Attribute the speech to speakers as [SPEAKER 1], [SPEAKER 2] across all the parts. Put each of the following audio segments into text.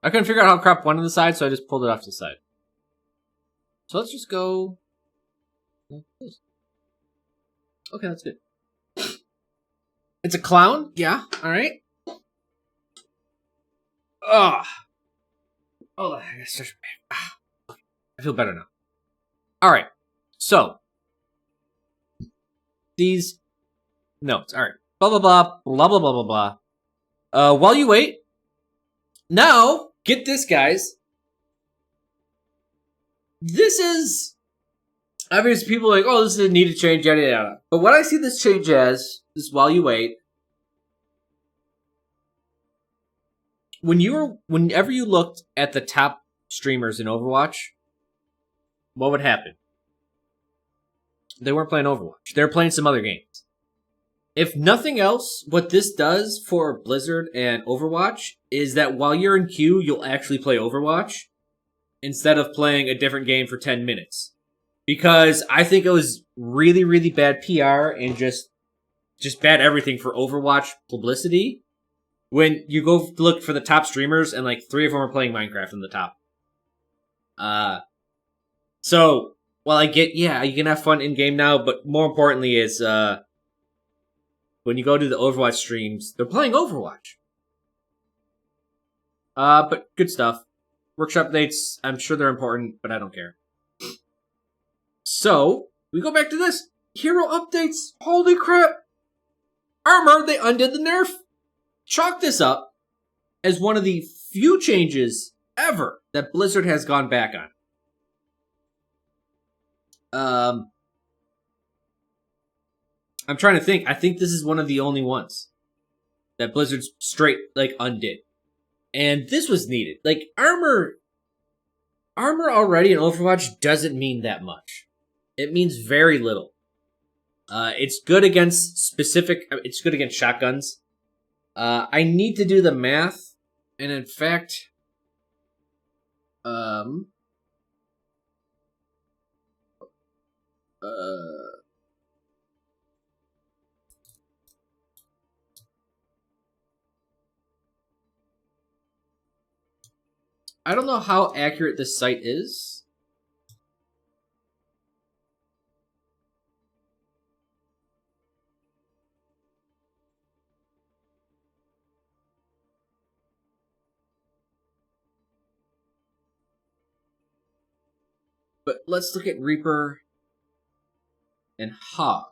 [SPEAKER 1] I couldn't figure out how crop went on the side, so I just pulled it off to the side. So let's just go... Okay, that's good. It's a clown? Yeah, alright. Ugh. Oh, I gotta stretch my back. I feel better now. Alright, so. These notes. Alright. Blah, blah, blah, blah, blah, blah, blah, blah. While you wait, now, get this, guys. This is... Obviously, people are like, oh, this is a needed change, yada, yada. But what I see this change as, is while you wait, whenever you looked at the top streamers in Overwatch, what would happen? They weren't playing Overwatch. They were playing some other games. If nothing else, what this does for Blizzard and Overwatch is that while you're in queue, you'll actually play Overwatch instead of playing a different game for 10 minutes. Because I think it was really, really bad PR and just bad everything for Overwatch publicity. When you go look for the top streamers and like 3 of them are playing Minecraft in the top. So, while I get, yeah, you can have fun in game now, but more importantly is, when you go to the Overwatch streams, they're playing Overwatch. But good stuff. Workshop updates, I'm sure they're important, but I don't care. So, we go back to this. Hero updates. Holy crap. Armor, they undid the nerf. Chalk this up as one of the few changes ever that Blizzard has gone back on. I'm trying to think. I think this is one of the only ones that Blizzard straight, like, undid. And this was needed. Like, armor already in Overwatch doesn't mean that much. It means very little. It's good against it's good against shotguns. I need to do the math, and in fact, I don't know how accurate this site is. But let's look at Reaper and Hog.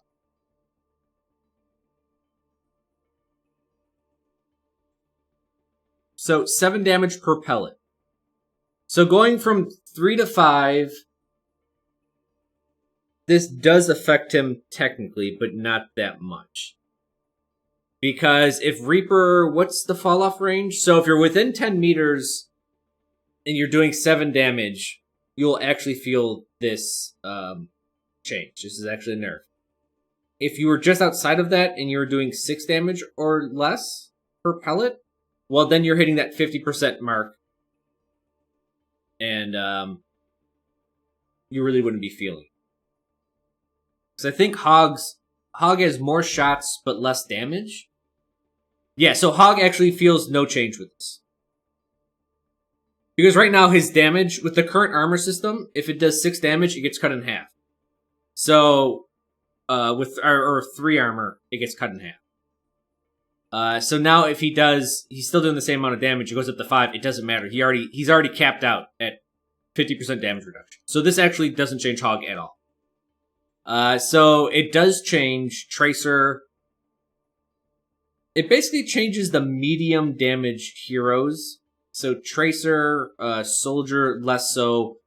[SPEAKER 1] So 7 damage per pellet. So going from 3 to 5, this does affect him technically, but not that much. Because if Reaper, what's the fall off range? So if you're within 10 meters and you're doing 7 damage, you'll actually feel this change. This is actually a nerf. If you were just outside of that and you're doing 6 damage or less per pellet, well, then you're hitting that 50% mark. And you really wouldn't be feeling it. Because I think Hog has more shots but less damage. Yeah, so Hog actually feels no change with this. Because right now his damage, with the current armor system, if it does 6 damage, it gets cut in half. So, with or 3 armor, it gets cut in half. So now if he's still doing the same amount of damage, it goes up to 5, it doesn't matter. He's already capped out at 50% damage reduction. So this actually doesn't change Hog at all. So it does change Tracer. It basically changes the medium damage heroes. So Tracer, Soldier, less so.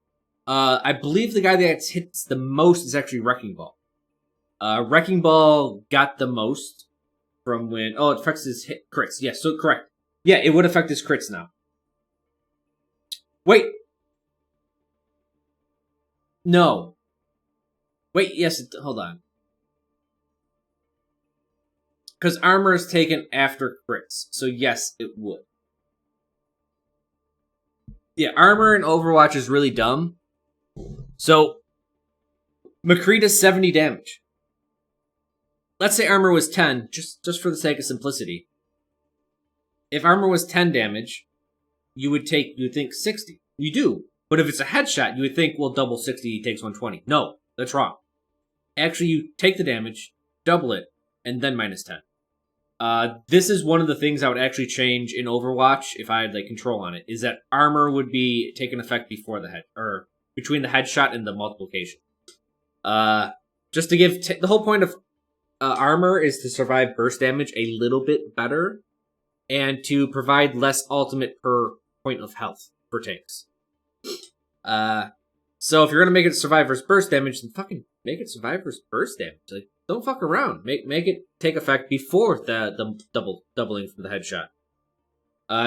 [SPEAKER 1] I believe the guy that hits the most is actually Wrecking Ball. Wrecking Ball got the most from when... Oh, it affects his hit crits. Yeah, so correct. Yeah, it would affect his crits now. Wait. No. Wait, yes, hold on. Because armor is taken after crits. So yes, it would. Yeah, armor in Overwatch is really dumb. So, McCree does 70 damage. Let's say armor was 10, just for the sake of simplicity. If armor was 10 damage, you would think 60. You do. But if it's a headshot, you would think, well, double 60 takes 120. No, that's wrong. Actually, you take the damage, double it, and then minus 10. This is one of the things I would actually change in Overwatch if I had like control on it, is that armor would be taken effect before the head, or between the headshot and the multiplication. Just to give the whole point of armor is to survive burst damage a little bit better, and to provide less ultimate per point of health for tanks. So if you're gonna make it survive versus burst damage, then fucking make it survive versus burst damage. Like, don't fuck around. Make it take effect before the doubling from the headshot.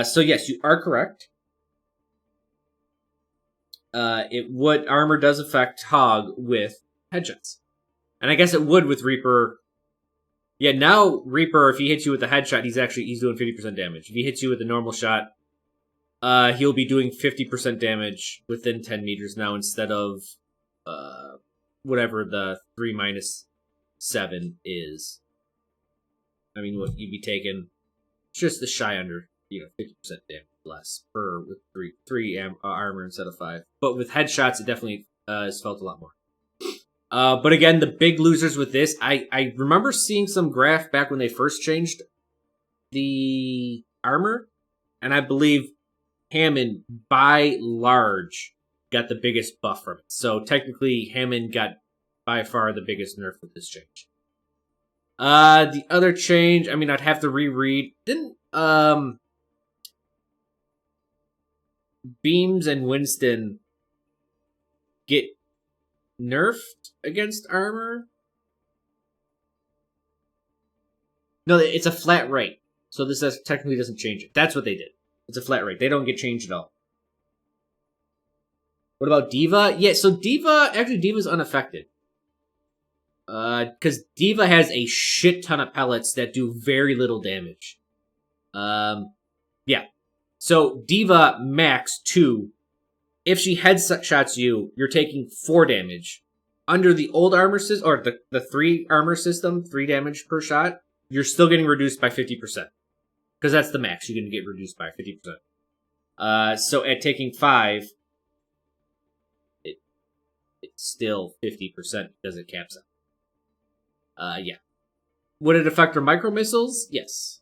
[SPEAKER 1] So yes, you are correct. Armor does affect Hog with headshots. And I guess it would with Reaper. Yeah, now Reaper, if he hits you with a headshot, he's doing 50% damage. If he hits you with a normal shot, he'll be doing 50% damage within 10 meters now instead of whatever the 3-7 is. I mean, what you'd be taking just the shy under, 50% damage less per with three armor instead of 5. But with headshots, it definitely is felt a lot more. But again, the big losers with this, I remember seeing some graph back when they first changed the armor, and I believe Hammond, by large, got the biggest buff from it. So technically, Hammond got by far the biggest nerf with this change. The other change, I mean, I'd have to reread. Didn't Beams and Winston get nerfed against armor? No, it's a flat rate. So this technically doesn't change it. That's what they did. It's a flat rate. They don't get changed at all. What about D.Va? Yeah, so D.Va's unaffected. Because D.Va has a shit ton of pellets that do very little damage. Yeah. So D.Va max 2. If she headshots you, you're taking 4 damage. Under the old armor system, or the 3 armor system, 3 damage per shot, you're still getting reduced by 50%. Because that's the max. You're going to get reduced by 50%. So at taking 5, it's still 50% because it caps out. Yeah. Would it affect her micro missiles? Yes.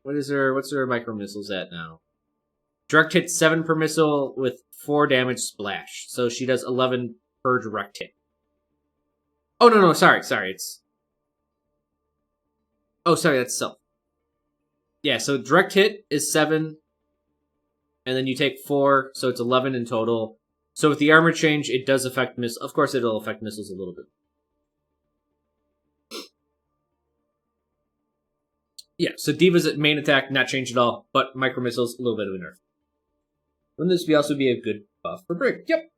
[SPEAKER 1] What's her micro missiles at now? Direct hit 7 per missile with 4 damage splash. So she does 11 per direct hit. Oh, no, sorry, it's... Oh, sorry, that's self. Yeah, so direct hit is 7, and then you take 4, so it's 11 in total. So with the armor change, it does affect missiles. Of course, it'll affect missiles a little bit. Yeah, so D.Va's main attack, not changed at all, but micro missiles, a little bit of a nerf. Wouldn't this also be a good buff for Brig? Yep.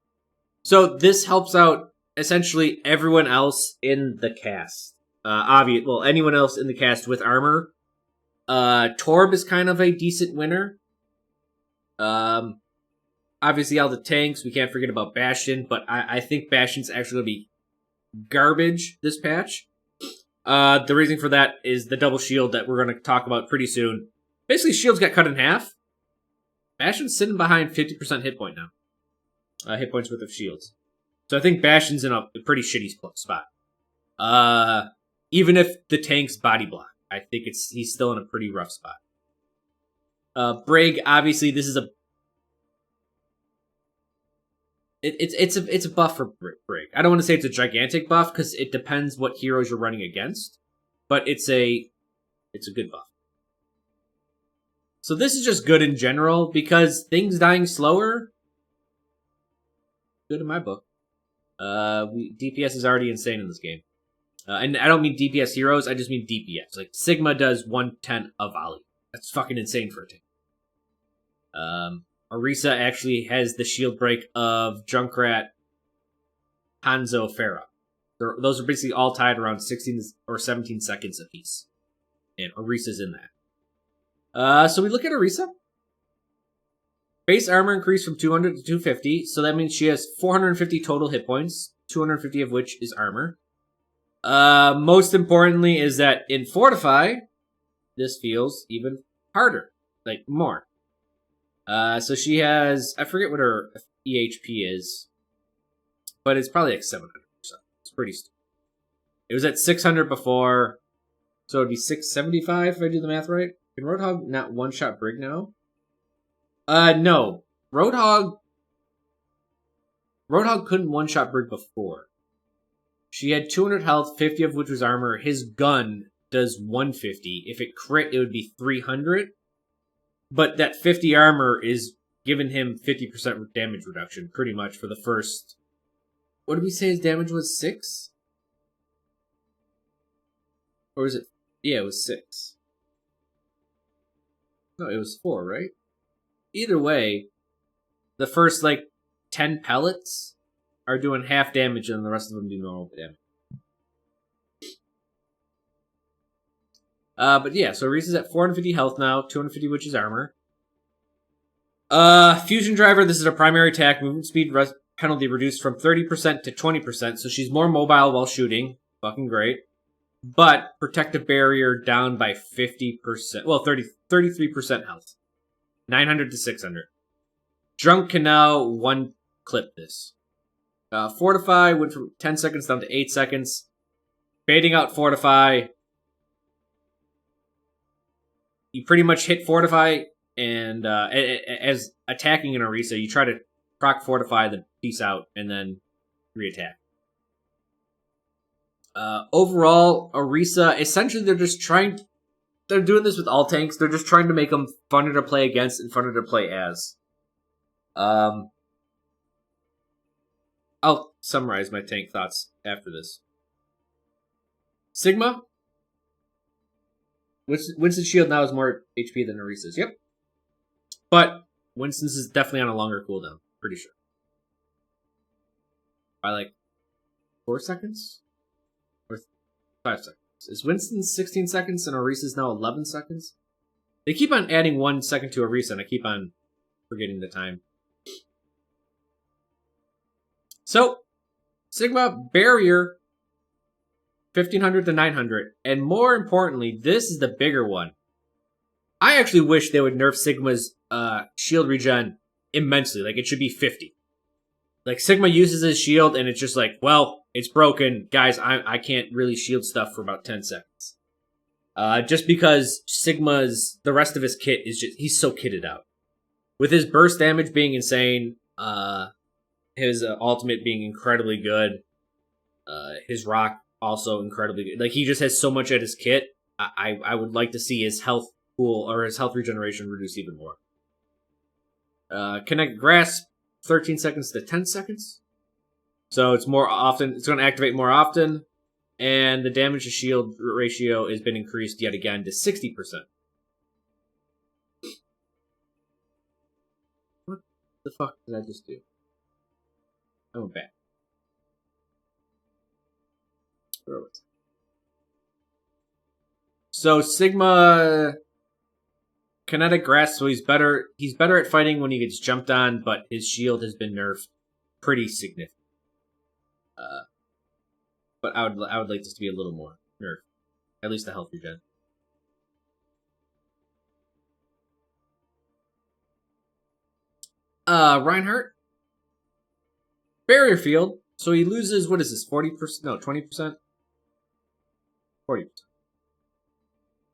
[SPEAKER 1] So this helps out essentially everyone else in the cast. Anyone else in the cast with armor. Torb is kind of a decent winner. Obviously all the tanks, we can't forget about Bastion, but I think Bastion's actually going to be garbage this patch. The reason for that is the double shield that we're going to talk about pretty soon. Basically, shields got cut in half. Bastion's sitting behind 50% hit point now. Hit points worth of shields. So I think Bastion's in a pretty shitty spot. Even if the tank's body block, I think he's still in a pretty rough spot. Brig, obviously, this is it's a buff for Brig. I don't want to say it's a gigantic buff because it depends what heroes you're running against, but it's a good buff. So this is just good in general because things dying slower. Good in my book. DPS is already insane in this game. And I don't mean DPS heroes, I just mean DPS. Like, Sigma does 1/10 of volley. That's fucking insane for a tank. Orisa actually has the shield break of Junkrat, Hanzo, Pharah. Those are basically all tied around 16 or 17 seconds apiece. And Orisa's in that. So we look at Orisa. Base armor increased from 200 to 250, so that means she has 450 total hit points, 250 of which is armor. Most importantly is that in Fortify, this feels even harder. Like, more. So she has, I forget what her EHP is, but it's probably like 700%. It's pretty stupid. It was at 600 before, so it'd be 675 if I do the math right. Can Roadhog not one-shot Brig now? No. Roadhog couldn't one-shot Brig before. She had 200 health, 50 of which was armor. His gun does 150. If it crit, it would be 300. But that 50 armor is giving him 50% damage reduction, pretty much, for the first... What did we say his damage was? 6? Or was it... Yeah, it was 6. No, it was 4, right? Either way, the first, 10 pellets are doing half damage and the rest of them do normal damage. But yeah, so Reese is at 450 health now, 250 witch's armor. Fusion Driver, this is a primary attack. Movement speed penalty reduced from 30% to 20%, so she's more mobile while shooting. Fucking great. But protective barrier down by 50%. Well, 33% health. 900 to 600. Drunk can now one-clip this. Fortify went from 10 seconds down to 8 seconds. Baiting out Fortify. You pretty much hit Fortify, and as attacking an Orisa, you try to proc Fortify, then peace out, and then re-attack. Overall, Orisa, essentially they're doing this with all tanks. They're just trying to make them funner to play against and funner to play as. I'll summarize my tank thoughts after this. Sigma. Winston's shield now has more HP than Orisa's. Yep. But Winston's is definitely on a longer cooldown. Pretty sure. By 4 seconds? Or 5 seconds. Is Winston's 16 seconds and Orisa's now 11 seconds? They keep on adding 1 second to Orisa and I keep on forgetting the time. So, Sigma Barrier 1500 to 900. And more importantly, this is the bigger one. I actually wish they would nerf Sigma's shield regen immensely. It should be 50. Sigma uses his shield and it's just well, it's broken. Guys, I can't really shield stuff for about 10 seconds. Just because the rest of his kit is he's so kitted out. With his burst damage being insane, his ultimate being incredibly good, his rock also incredibly good. He just has so much at his kit. I would like to see his health pool or his health regeneration reduce even more. Connect Grasp, 13 seconds to 10 seconds. So it's more often. It's going to activate more often, and the damage to shield ratio has been increased yet again to 60%. What the fuck did I just do? I went back. Where was it? So Sigma Kinetic Grasp, so he's better at fighting when he gets jumped on, but his shield has been nerfed pretty significantly. But I would like this to be a little more nerfed. At least the health regen. Reinhardt. Barrier field. So he loses, what is this, 40%? No, 20%? 40%.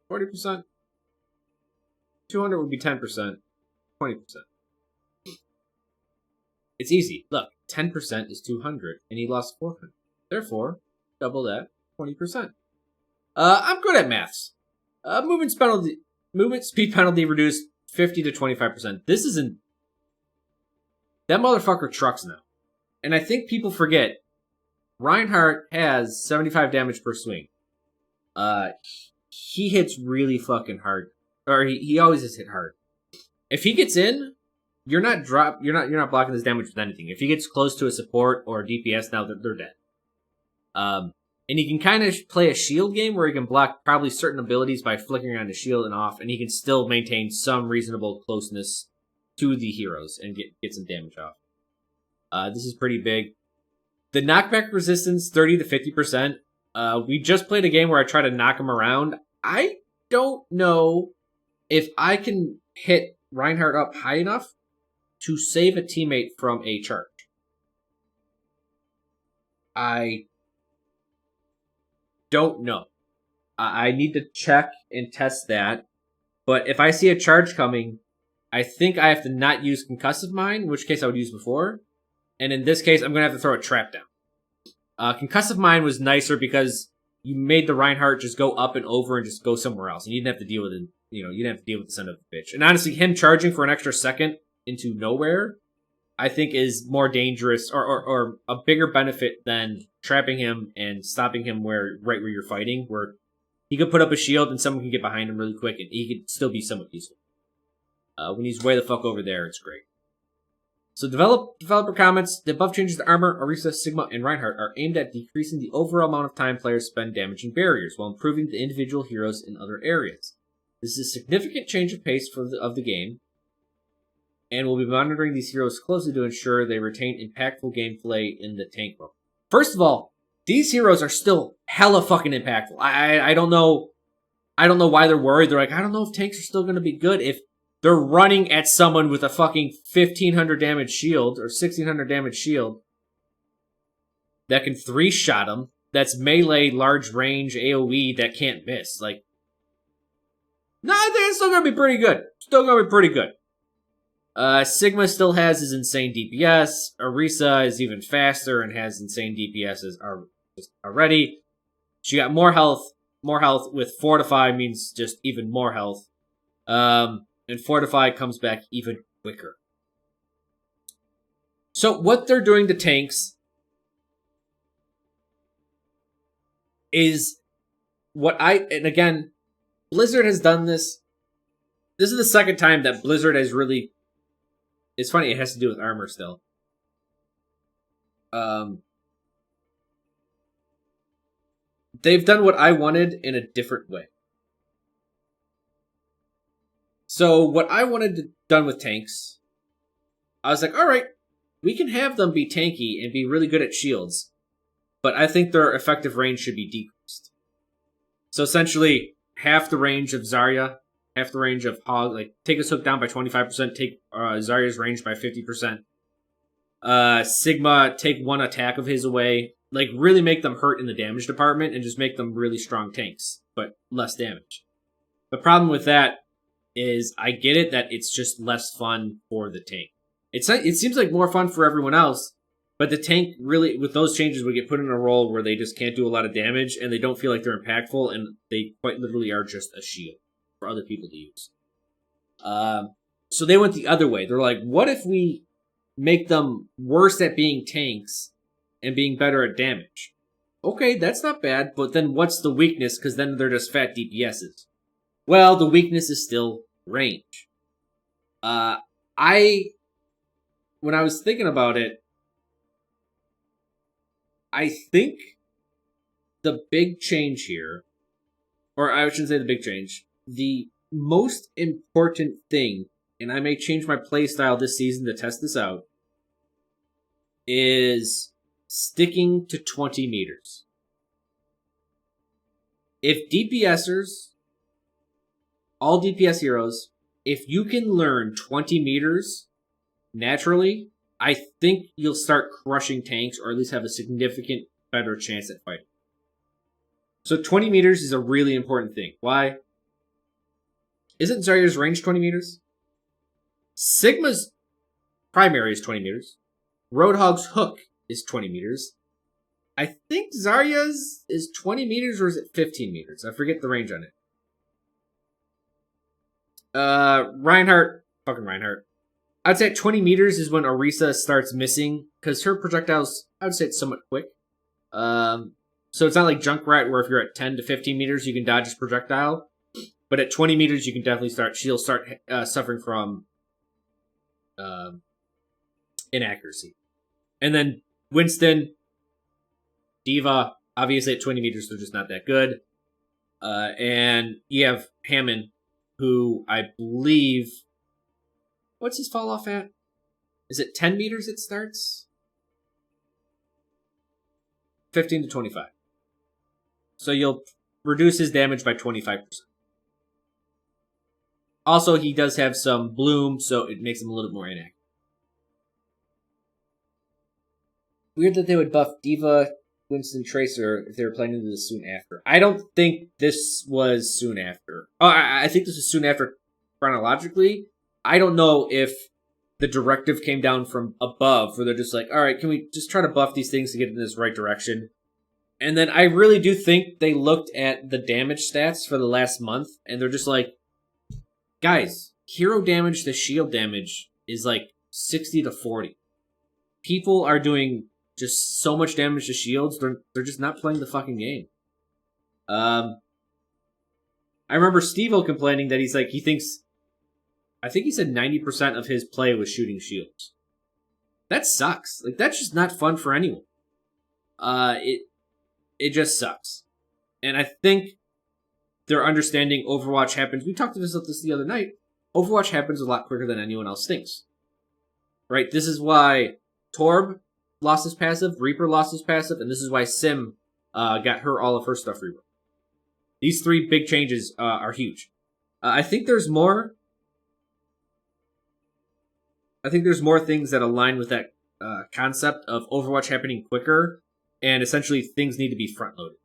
[SPEAKER 1] 40%? 200 would be 10%. 20%. It's easy. Look, 10% is 200, and he lost 400. Therefore, double that, 20%. I'm good at maths. Movement speed penalty reduced 50 to 25%. This isn't... That motherfucker trucks now. And I think people forget, Reinhardt has 75 damage per swing. He hits really fucking hard. Or he always has hit hard. If he gets in, you're not blocking this damage with anything. If he gets close to a support or a DPS, now they're dead. And he can kind of play a shield game where he can block probably certain abilities by flickering on the shield and off, and he can still maintain some reasonable closeness to the heroes and get some damage off. This is pretty big. The knockback resistance, 30 to 50%. We just played a game where I tried to knock him around. I don't know if I can hit Reinhardt up high enough to save a teammate from a charge. I don't know. I need to check and test that. But if I see a charge coming, I think I have to not use Concussive Mine, in which case I would use before. And in this case, I'm going to have to throw a trap down. Concussive Mine was nicer because you made the Reinhardt just go up and over and just go somewhere else. And you didn't have to deal with it. You didn't have to deal with the son of a bitch. And honestly, him charging for an extra second into nowhere, I think is more dangerous or a bigger benefit than trapping him and stopping him right where you're fighting, where he could put up a shield and someone can get behind him really quick and he could still be somewhat useful. When he's way the fuck over there, it's great. So developer comments, the above changes to armor, Orisa, Sigma, and Reinhardt are aimed at decreasing the overall amount of time players spend damaging barriers while improving the individual heroes in other areas. This is a significant change of pace of the game, and we'll be monitoring these heroes closely to ensure they retain impactful gameplay in the tank role. First of all, these heroes are still hella fucking impactful. I don't know why they're worried. They're like, I don't know if tanks are still going to be good if they're running at someone with a fucking 1500 damage shield or 1600 damage shield that can 3-shot them. That's melee, large range, AoE that can't miss. Like, no, I think it's still going to be pretty good. Still going to be pretty good. Sigma still has his insane DPS. Orisa is even faster and has insane DPS already. She got more health. More health with Fortify means just even more health. And Fortify comes back even quicker. So what they're doing to tanks is and again, Blizzard has done this. This is the second time that Blizzard has really... It's funny, it has to do with armor still. They've done what I wanted in a different way. So what I wanted done with tanks, I was like, alright, we can have them be tanky and be really good at shields, but I think their effective range should be decreased. So essentially, half the range of Zarya, half the range of Hog, like, take his hook down by 25%, take Zarya's range by 50%. Sigma, take one attack of his away. Like, really make them hurt in the damage department and just make them really strong tanks, but less damage. The problem with that is I get it that it's just less fun for the tank. It seems like more fun for everyone else, but the tank really, with those changes, would get put in a role where they just can't do a lot of damage and they don't feel like they're impactful and they quite literally are just a shield for other people to use. So they went the other way. They're like, what if we make them worse at being tanks and being better at damage? Okay, that's not bad, but then what's the weakness? Because then they're just fat DPSs. Well, the weakness is still range. When I was thinking about it, I think the big change here, or I shouldn't say the big change, the most important thing, and I may change my playstyle this season to test this out, is sticking to 20 meters. If DPSers, all DPS heroes, if you can learn 20 meters naturally, I think you'll start crushing tanks or at least have a significant better chance at fighting. So 20 meters is a really important thing. Why? Isn't Zarya's range 20 meters? Sigma's primary is 20 meters. Roadhog's hook is 20 meters. I think Zarya's is 20 meters or is it 15 meters? I forget the range on it. Reinhardt. I'd say 20 meters is when Orisa starts missing, because her projectiles, I would say it's somewhat quick. So it's not like Junkrat, where if you're at 10 to 15 meters, you can dodge his projectile. But at 20 meters, you can definitely she'll start suffering from inaccuracy. And then Winston, D.Va, obviously at 20 meters, they're just not that good. And you have Hammond, who I believe... What's his fall off at? Is it 10 meters it starts? 15 to 25. So you'll reduce his damage by 25%. Also, he does have some bloom, so it makes him a little bit more inactive. Weird that they would buff D.Va, Winston, Tracer if they were planning this soon after. I don't think this was soon after. Oh, I think this was soon after chronologically. I don't know if the directive came down from above, where they're just like, all right, can we just try to buff these things to get in this right direction? And then I really do think they looked at the damage stats for the last month, and they're just like, guys, hero damage to shield damage is like 60 to 40. People are doing just so much damage to shields, they're just not playing the fucking game. I remember Steve-O complaining that he's like, he thinks, I think he said 90% of his play was shooting shields. That sucks. Like, that's just not fun for anyone. It just sucks. And I think they're understanding Overwatch happens. We talked about this the other night. Overwatch happens a lot quicker than anyone else thinks. Right? This is why Torb lost his passive, Reaper lost his passive, and this is why Sim got all of her stuff Reaper. These three big changes are huge. I think there's more. I think there's more things that align with that concept of Overwatch happening quicker, and essentially things need to be front loaded.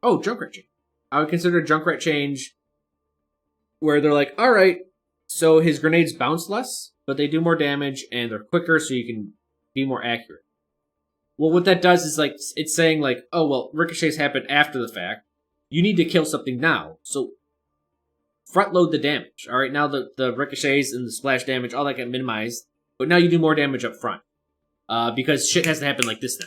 [SPEAKER 1] Junkrat change. I would consider a Junkrat change where they're like, all right, so his grenades bounce less, but they do more damage and they're quicker, so you can be more accurate. Well, what that does is like it's saying like, oh well, ricochets happen after the fact. You need to kill something now, so front load the damage. All right, now the ricochets and the splash damage, all that get minimized, but now you do more damage up front because shit has to happen like this now.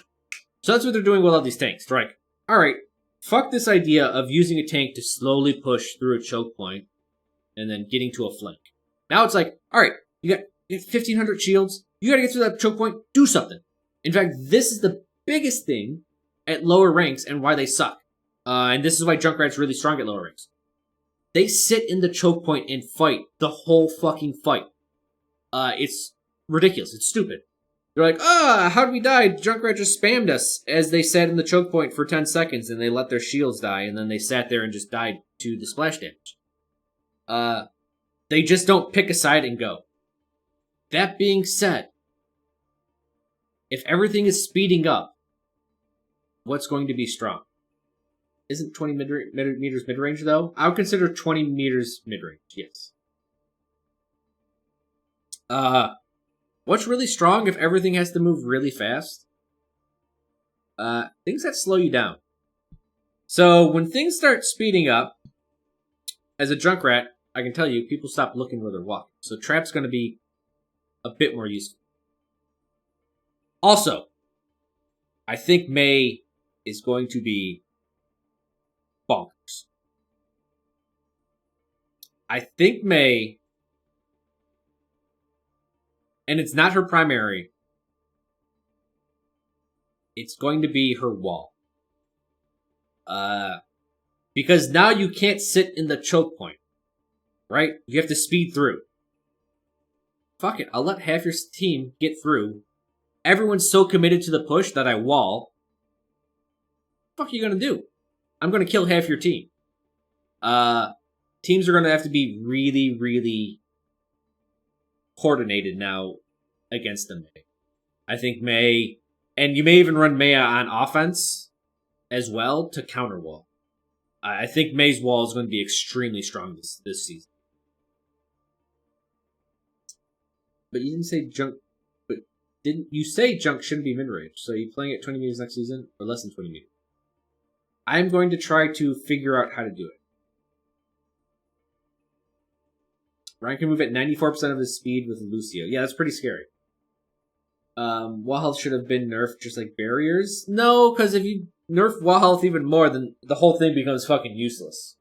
[SPEAKER 1] So that's what they're doing with all these tanks. They're like, all right, fuck this idea of using a tank to slowly push through a choke point and then getting to a flank. Now it's like, all right, you got 1,500 shields. You got to get through that choke point. Do something. In fact, this is the biggest thing at lower ranks and why they suck. And this is why Junkrat's really strong at lower ranks. They sit in the choke point and fight the whole fucking fight. It's ridiculous. It's stupid. They're like, how did we die? Junkrat just spammed us as they sat in the choke point for 10 seconds and they let their shields die and then they sat there and just died to the splash damage. They just don't pick a side and go. That being said, if everything is speeding up, what's going to be strong? Isn't 20 meters mid-range, though? I would consider 20 meters mid-range, yes. What's really strong if everything has to move really fast? Things that slow you down. So, when things start speeding up, as a Junkrat, I can tell you, people stop looking where they're walking. So, Trap's going to be a bit more useful. Also, I think Mei is going to be bonkers. I think Mei, and it's not her primary, it's going to be her wall. Because now you can't sit in the choke point, right? You have to speed through. Fuck it, I'll let half your team get through. Everyone's so committed to the push that I wall. What the fuck are you gonna do? I'm gonna kill half your team. Teams are gonna have to be really, really coordinated now against the Mei. I think Mei, and you may even run Mei on offense as well to counter wall. I think Mei's wall is going to be extremely strong this season. But you didn't say Junk. But didn't you say Junk shouldn't be mid range? So are you playing at 20 meters next season or less than 20 meters? I'm going to try to figure out how to do it. Ryan can move at 94% of his speed with Lucio. Yeah, that's pretty scary. Wall health should have been nerfed just like barriers. No, because if you nerf wall health even more, then the whole thing becomes fucking useless.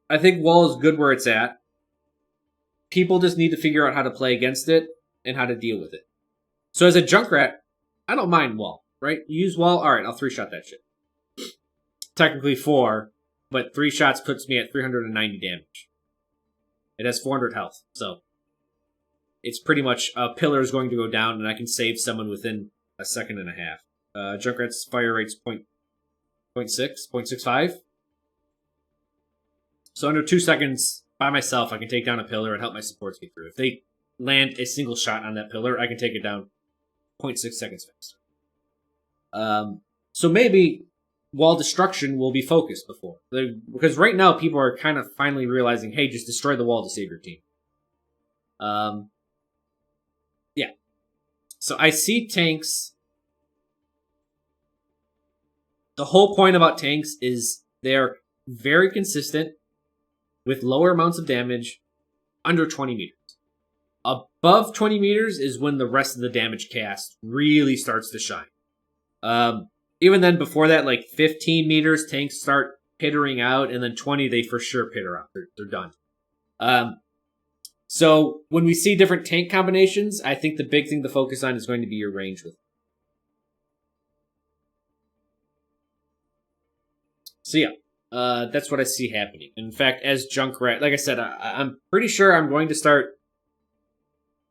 [SPEAKER 1] I think wall is good where it's at. People just need to figure out how to play against it and how to deal with it. So as a Junkrat, I don't mind wall, right? You use wall, alright, I'll 3-shot that shit. Technically 4, but 3 shots puts me at 390 damage. It has 400 health, so it's pretty much a pillar is going to go down and I can save someone within a second and a half. Junkrat's fire rate's 0.6, 0.65. So under 2 seconds, by myself, I can take down a pillar and help my supports get through. If they land a single shot on that pillar, I can take it down 0.6 seconds faster. So maybe wall destruction will be focused before. Because right now, people are kind of finally realizing, hey, just destroy the wall to save your team. Yeah. So I see tanks. The whole point about tanks is they're very consistent with lower amounts of damage under 20 meters. Above 20 meters is when the rest of the damage cast really starts to shine. Even then, before that, like 15 meters, tanks start pittering out, and then 20, they for sure pitter out. They're done. So when we see different tank combinations, I think the big thing to focus on is going to be your range with. So yeah, that's what I see happening. In fact, as Junkrat, like I said, I'm pretty sure I'm going to start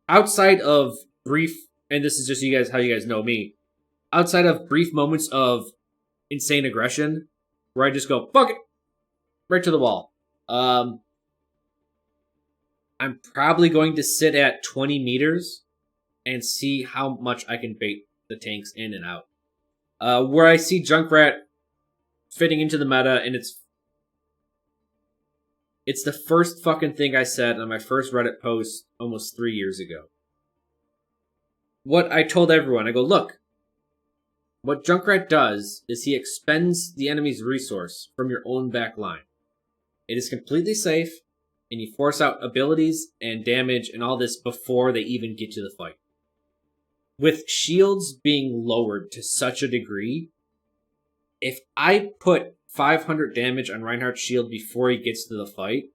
[SPEAKER 1] outside of brief, and this is just you guys how you guys know me. Outside of brief moments of insane aggression, where I just go, fuck it, right to the wall. I'm probably going to sit at 20 meters and see how much I can bait the tanks in and out. Where I see Junkrat fitting into the meta, and it's the first fucking thing I said on my first Reddit post almost 3 years ago. What I told everyone, I go, look, what Junkrat does is he expends the enemy's resource from your own back line. It is completely safe, and you force out abilities and damage and all this before they even get to the fight. With shields being lowered to such a degree, if I put 500 damage on Reinhardt's shield before he gets to the fight,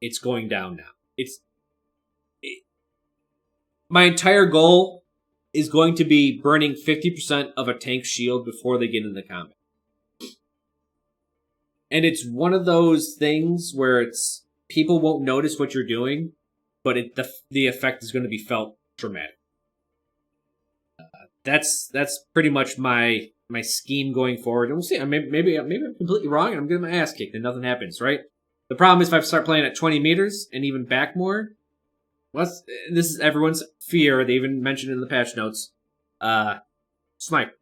[SPEAKER 1] it's going down now. My entire goal is going to be burning 50% of a tank's shield before they get into combat. And it's one of those things where it's people won't notice what you're doing, but the effect is going to be felt dramatic. That's pretty much my scheme going forward. And we'll see. Maybe I'm completely wrong and I'm getting my ass kicked and nothing happens, right? The problem is if I start playing at 20 meters and even back more, this is everyone's fear. They even mentioned it in the patch notes. Snipe.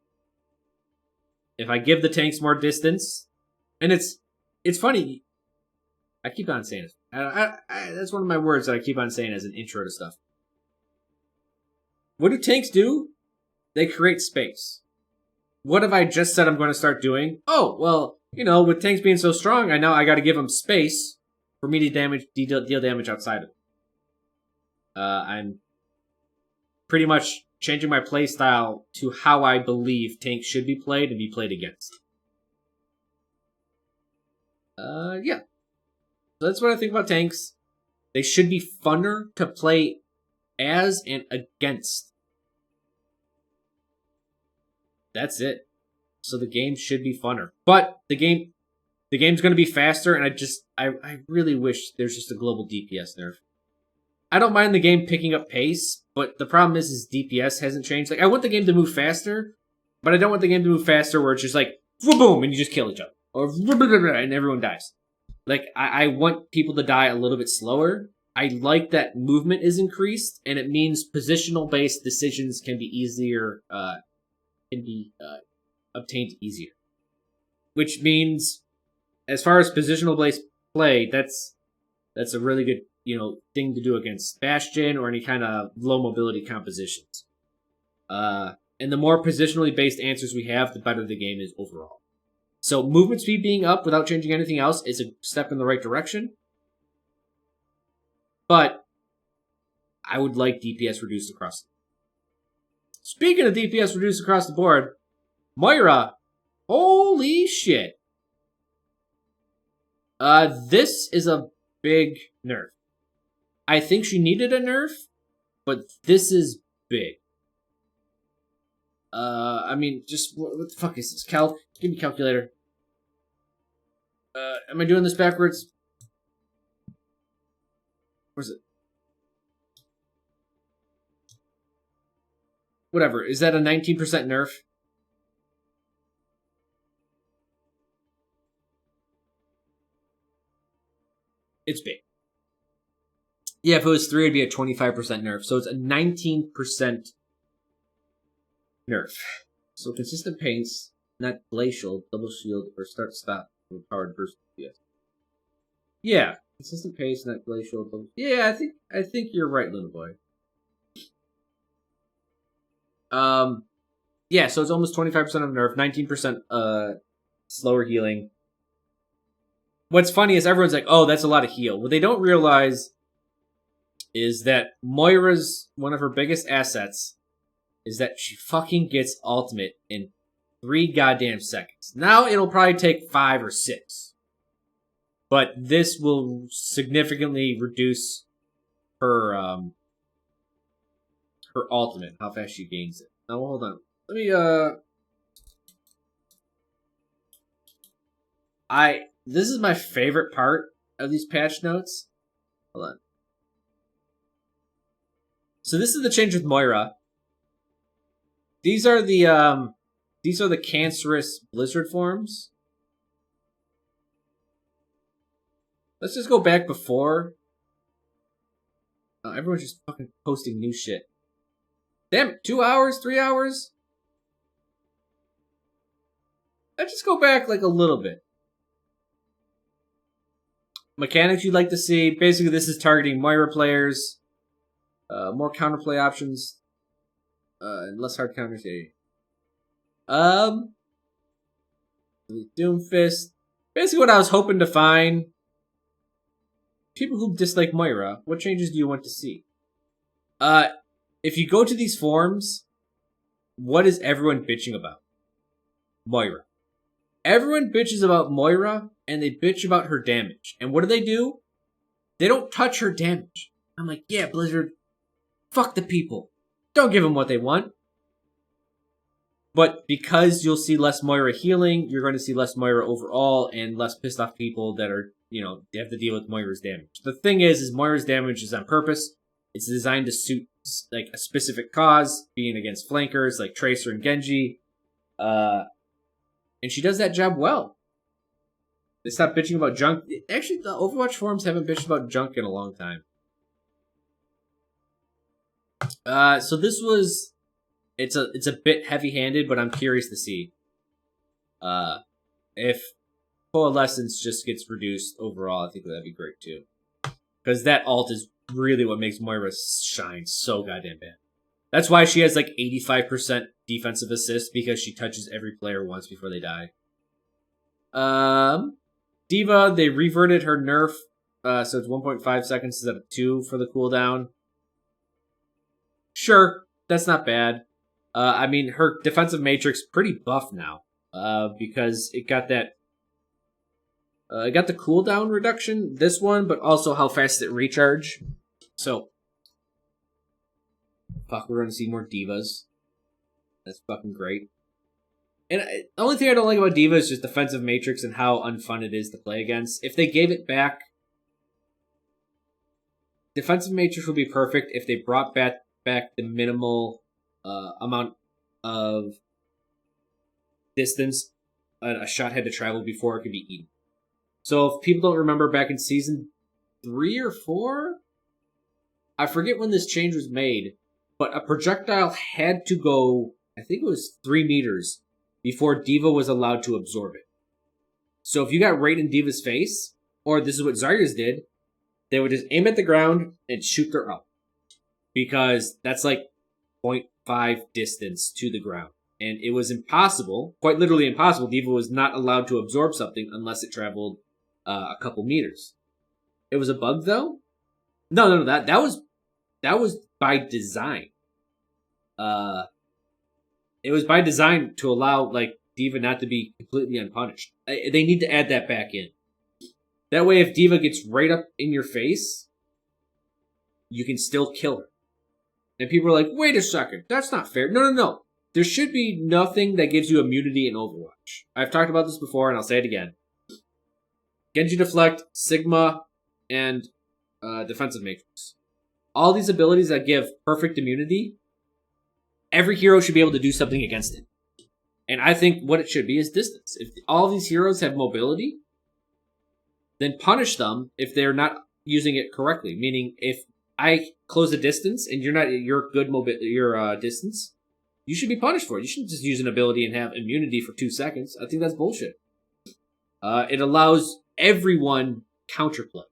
[SPEAKER 1] If I give the tanks more distance, and it's funny. I keep on saying it. That's one of my words that I keep on saying as an intro to stuff. What do tanks do? They create space. What have I just said I'm going to start doing? Oh, well, with tanks being so strong, I know I got to give them space for me to deal damage outside of it. I'm pretty much changing my playstyle to how I believe tanks should be played and be played against. Yeah. So that's what I think about tanks. They should be funner to play as and against. That's it. So the game should be funner. But the game's going to be faster, and I really wish there's just a global DPS nerf. I don't mind the game picking up pace, but the problem is DPS hasn't changed. Like, I want the game to move faster, but I don't want the game to move faster where it's just like, boom, and you just kill each other. Or, and everyone dies. Like, I want people to die a little bit slower. I like that movement is increased, and it means positional-based decisions can be easier, obtained easier. Which means, as far as positional-based play, that's a really good thing to do against Bastion or any kind of low mobility compositions. And the more positionally based answers we have, the better the game is overall. So movement speed being up without changing anything else is a step in the right direction. But I would like DPS reduced across the board. Speaking of DPS reduced across the board, Moira, holy shit. This is a big nerf. I think she needed a nerf, but this is big. I mean, just what the fuck is this? Give me a calculator. Am I doing this backwards? Where's it? Whatever. Is that a 19% nerf? It's big. Yeah, if it was 3, it'd be a 25% nerf. So it's a 19% nerf. So consistent pace, not glacial, double shield, or start-stop from powered burst. Yes. Yeah, consistent pace, not glacial. Double... Yeah, I think you're right, little boy. Yeah, so it's almost 25% of nerf, 19% slower healing. What's funny is everyone's like, oh, that's a lot of heal. What they don't realize is that Moira's, one of her biggest assets, is that she fucking gets ultimate in 3 goddamn seconds. Now it'll probably take 5 or 6. But this will significantly reduce her her ultimate, how fast she gains it. Now hold on. Let me this is my favorite part of these patch notes. Hold on. So this is the change with Moira. These are the cancerous blizzard forms. Let's just go back before. Oh, everyone's just fucking posting new shit. Damn, 2 hours, 3 hours? Let's just go back like a little bit. Mechanics you'd like to see. Basically, this is targeting Moira players. More counterplay options. And less hard counters. Doomfist. Basically what I was hoping to find. People who dislike Moira, what changes do you want to see? If you go to these forums, what is everyone bitching about? Moira. Everyone bitches about Moira, and they bitch about her damage. And what do? They don't touch her damage. I'm like, yeah, Blizzard, fuck the people. Don't give them what they want. But because you'll see less Moira healing, you're going to see less Moira overall, and less pissed off people that are, they have to deal with Moira's damage. The thing is Moira's damage is on purpose. It's designed to suit, like, a specific cause, being against flankers, like Tracer and Genji. And she does that job well. They stopped bitching about junk. Actually, the Overwatch forums haven't bitched about junk in a long time. So this was... It's a bit heavy-handed, but I'm curious to see. If Coalescence just gets reduced overall, I think that'd be great too. Because that ult is really what makes Moira shine so goddamn bad. That's why she has like 85% defensive assist, because she touches every player once before they die. D.Va, they reverted her nerf, so it's 1.5 seconds instead of 2 for the cooldown. Sure, that's not bad. I mean, her defensive matrix pretty buff now, because it got that. It got the cooldown reduction, this one, but also how fast it recharge. So, fuck, we're going to see more D.Vas. That's fucking great. And the only thing I don't like about D.Va is just defensive matrix and how unfun it is to play against. If they gave it back, defensive matrix would be perfect if they brought back the minimal amount of distance a shot had to travel before it could be eaten. So if people don't remember back in season 3 or 4, I forget when this change was made, but a projectile had to go, I think it was 3 meters before D.Va was allowed to absorb it. So if you got right in D.Va's face, or this is what Zarya's did, they would just aim at the ground and shoot her up. Because that's like 0.5 distance to the ground. And it was impossible, quite literally impossible. D.Va was not allowed to absorb something unless it traveled a couple meters. It was a bug though? No, that was by design. It was by design to allow like D.Va not to be completely unpunished. They need to add that back in. That way if D.Va gets right up in your face, you can still kill her. And people are like, wait a second, that's not fair. No. There should be nothing that gives you immunity in Overwatch. I've talked about this before, and I'll say it again. Genji Deflect, Sigma, and Defensive Matrix. All these abilities that give perfect immunity, every hero should be able to do something against it. And I think what it should be is distance. If all these heroes have mobility, then punish them if they're not using it correctly. Meaning, if I close a distance and you're not at your good distance, you should be punished for it. You shouldn't just use an ability and have immunity for 2 seconds. I think that's bullshit. It allows everyone counterplay.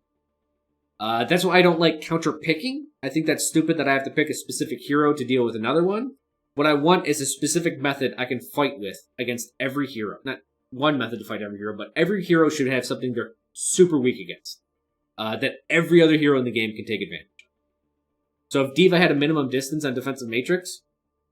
[SPEAKER 1] That's why I don't like counter picking. I think that's stupid that I have to pick a specific hero to deal with another one. What I want is a specific method I can fight with against every hero. Not one method to fight every hero, but every hero should have something they're super weak against. That every other hero in the game can take advantage of. So if D.Va had a minimum distance on defensive matrix,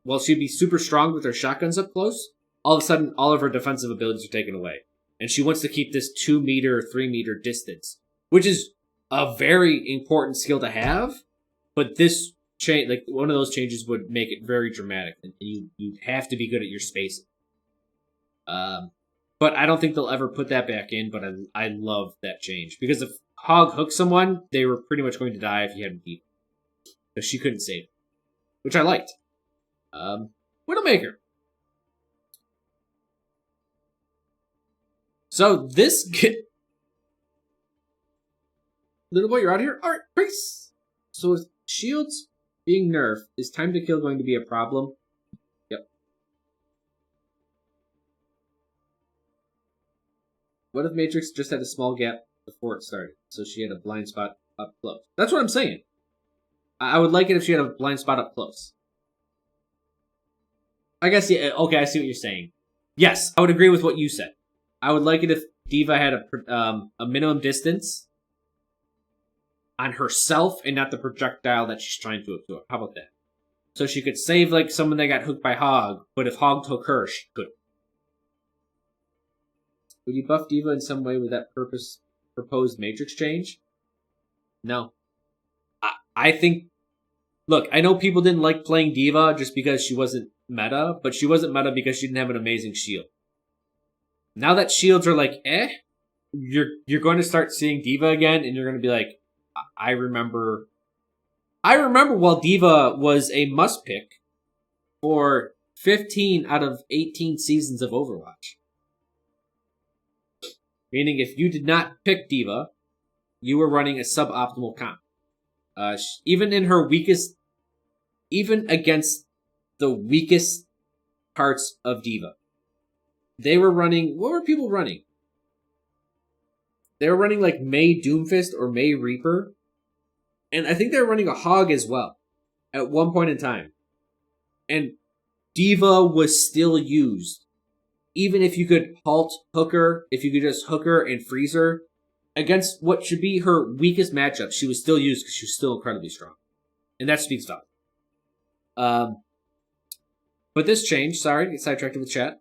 [SPEAKER 1] while she'd be super strong with her shotguns up close, all of a sudden all of her defensive abilities are taken away. And she wants to keep this 2 meter, 3 meter distance, which is a very important skill to have, but this change, like one of those changes, would make it very dramatic, and you have to be good at your spacing. But I don't think they'll ever put that back in. But I love that change because if Hog hooked someone, they were pretty much going to die if you hadn't beat, because she couldn't save, which I liked. Widowmaker. So this little boy, you're out of here. All right, peace. So with shields being nerfed, is time to kill going to be a problem? Yep. What if Matrix just had a small gap before it started, so she had a blind spot up close? That's what I'm saying. I would like it if she had a blind spot up close. I guess, yeah, okay, I see what you're saying. Yes, I would agree with what you said. I would like it if D.Va had a minimum distance on herself and not the projectile that she's trying to absorb. How about that? So she could save like someone that got hooked by Hog, but if Hog took her, she could. Would you buff D.Va in some way with that proposed Matrix change? No. I think... Look, I know people didn't like playing D.Va just because she wasn't meta, but she wasn't meta because she didn't have an amazing shield. Now that shields are like, you're going to start seeing D.Va again, and you're going to be like, I remember while D.Va was a must pick for 15 out of 18 seasons of Overwatch. Meaning if you did not pick D.Va, you were running a suboptimal comp. Even in her weakest, even against the weakest parts of D.Va, they were running, what were people running? They were running like May Doomfist or May Reaper. And I think they were running a Hog as well at one point in time. And D.Va was still used. Even if you could halt Hooker, if you could just hook her and freeze her, against what should be her weakest matchup, she was still used because she was still incredibly strong. And that speaks volumes. But this change, sorry, get sidetracked with chat.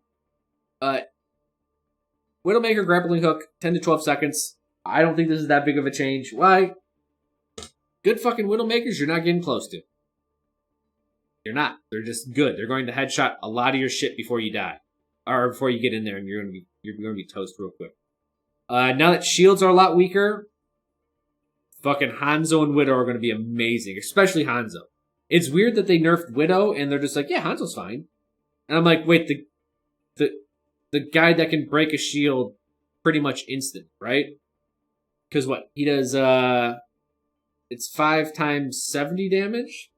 [SPEAKER 1] Widowmaker grappling hook, 10 to 12 seconds. I don't think this is that big of a change. Why? Good fucking Widowmakers you're not getting close to. You're not. They're just good. They're going to headshot a lot of your shit before you die. Or before you get in there, and you're gonna be toast real quick. Now that shields are a lot weaker, fucking Hanzo and Widow are gonna be amazing. Especially Hanzo. It's weird that they nerfed Widow and they're just like, yeah, Hanzo's fine. And I'm like, wait, the guy that can break a shield pretty much instant, right? Because what? He does, it's 5 times 70 damage?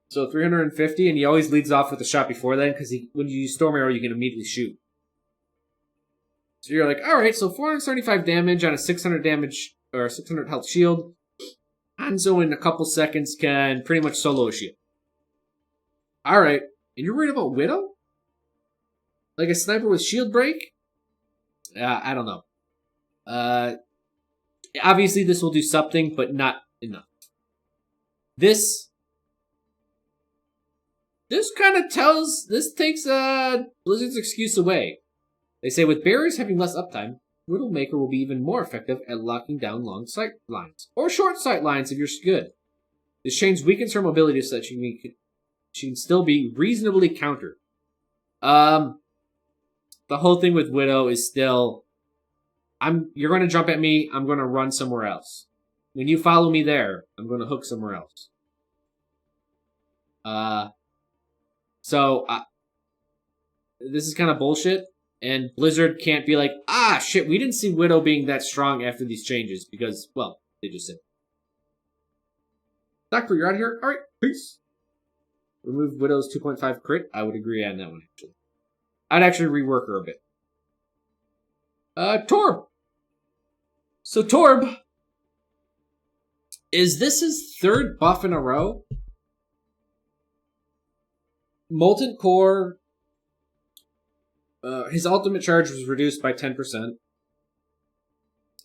[SPEAKER 1] So 350, and he always leads off with a shot before then, because when you use Storm Arrow, you can immediately shoot. So you're like, alright, so 475 damage on a 600 damage, or 600 health shield. Hanzo in a couple seconds can pretty much solo a shield. Alright, and you're worried about Widow? Like a sniper with shield break? I don't know. Obviously this will do something, but not enough. This kind of this takes Blizzard's excuse away. They say with barriers having less uptime, Widowmaker will be even more effective at locking down long sight lines. Or short sight lines if you're good. This change weakens her mobility so that she can still be reasonably countered. The whole thing with Widow is still, you're going to jump at me, I'm going to run somewhere else. When you follow me there, I'm going to hook somewhere else. So, this is kind of bullshit, and Blizzard can't be like, shit, we didn't see Widow being that strong after these changes, because, well, They just said, Doctor, you're out of here? Alright, peace. Remove Widow's 2.5 crit. I would agree on that one, actually. I'd actually rework her a bit. Torb. So Torb, is this his third buff in a row? Molten Core, his ultimate charge was reduced by 10%.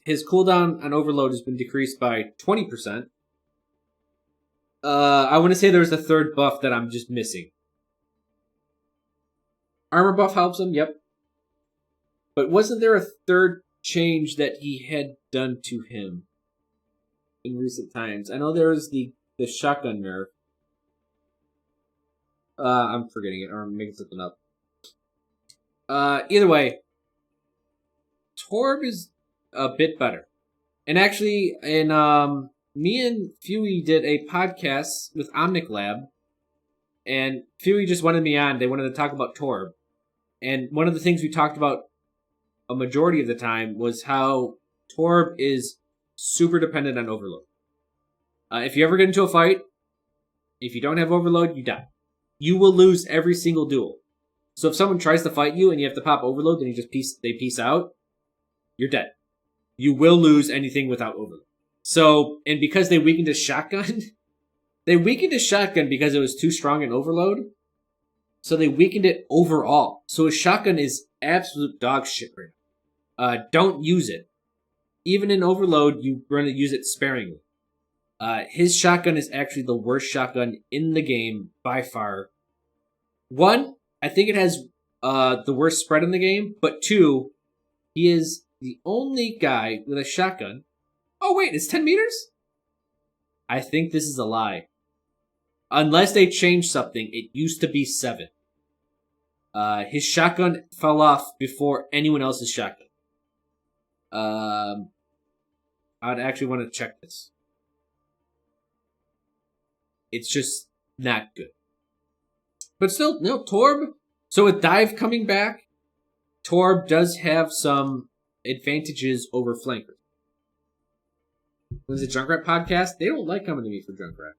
[SPEAKER 1] His cooldown on Overload has been decreased by 20%. I want to say there's a third buff that I'm just missing. Armor buff helps him, yep. But wasn't there a third change that he had done to him in recent times? I know there was the shotgun nerf. I'm forgetting it, or I'm making something up. Either way, Torb is a bit better. And actually, in me and Fuey did a podcast with Omnic Lab, and Fuey just wanted me on. They wanted to talk about Torb. And one of the things we talked about a majority of the time was how Torb is super dependent on Overload. If you ever get into a fight, if you don't have Overload, you die. You will lose every single duel. So if someone tries to fight you and you have to pop Overload, then they peace out, you're dead. You will lose anything without Overload. So, and because they weakened his shotgun, they weakened his shotgun because it was too strong in Overload. So they weakened it overall. So his shotgun is absolute dog shit right now. Don't use it. Even in Overload, you want to use it sparingly. His shotgun is actually the worst shotgun in the game by far. One, I think it has the worst spread in the game. But two, he is the only guy with a shotgun. Oh wait, it's 10 meters? I think this is a lie. Unless they changed something, it used to be 7. His shotgun fell off before anyone else's shotgun. I'd actually want to check this. It's just not good. But still, no, Torb. So with Dive coming back, Torb does have some advantages over flankers. Was it Junkrat podcast? They don't like coming to me for Junkrat.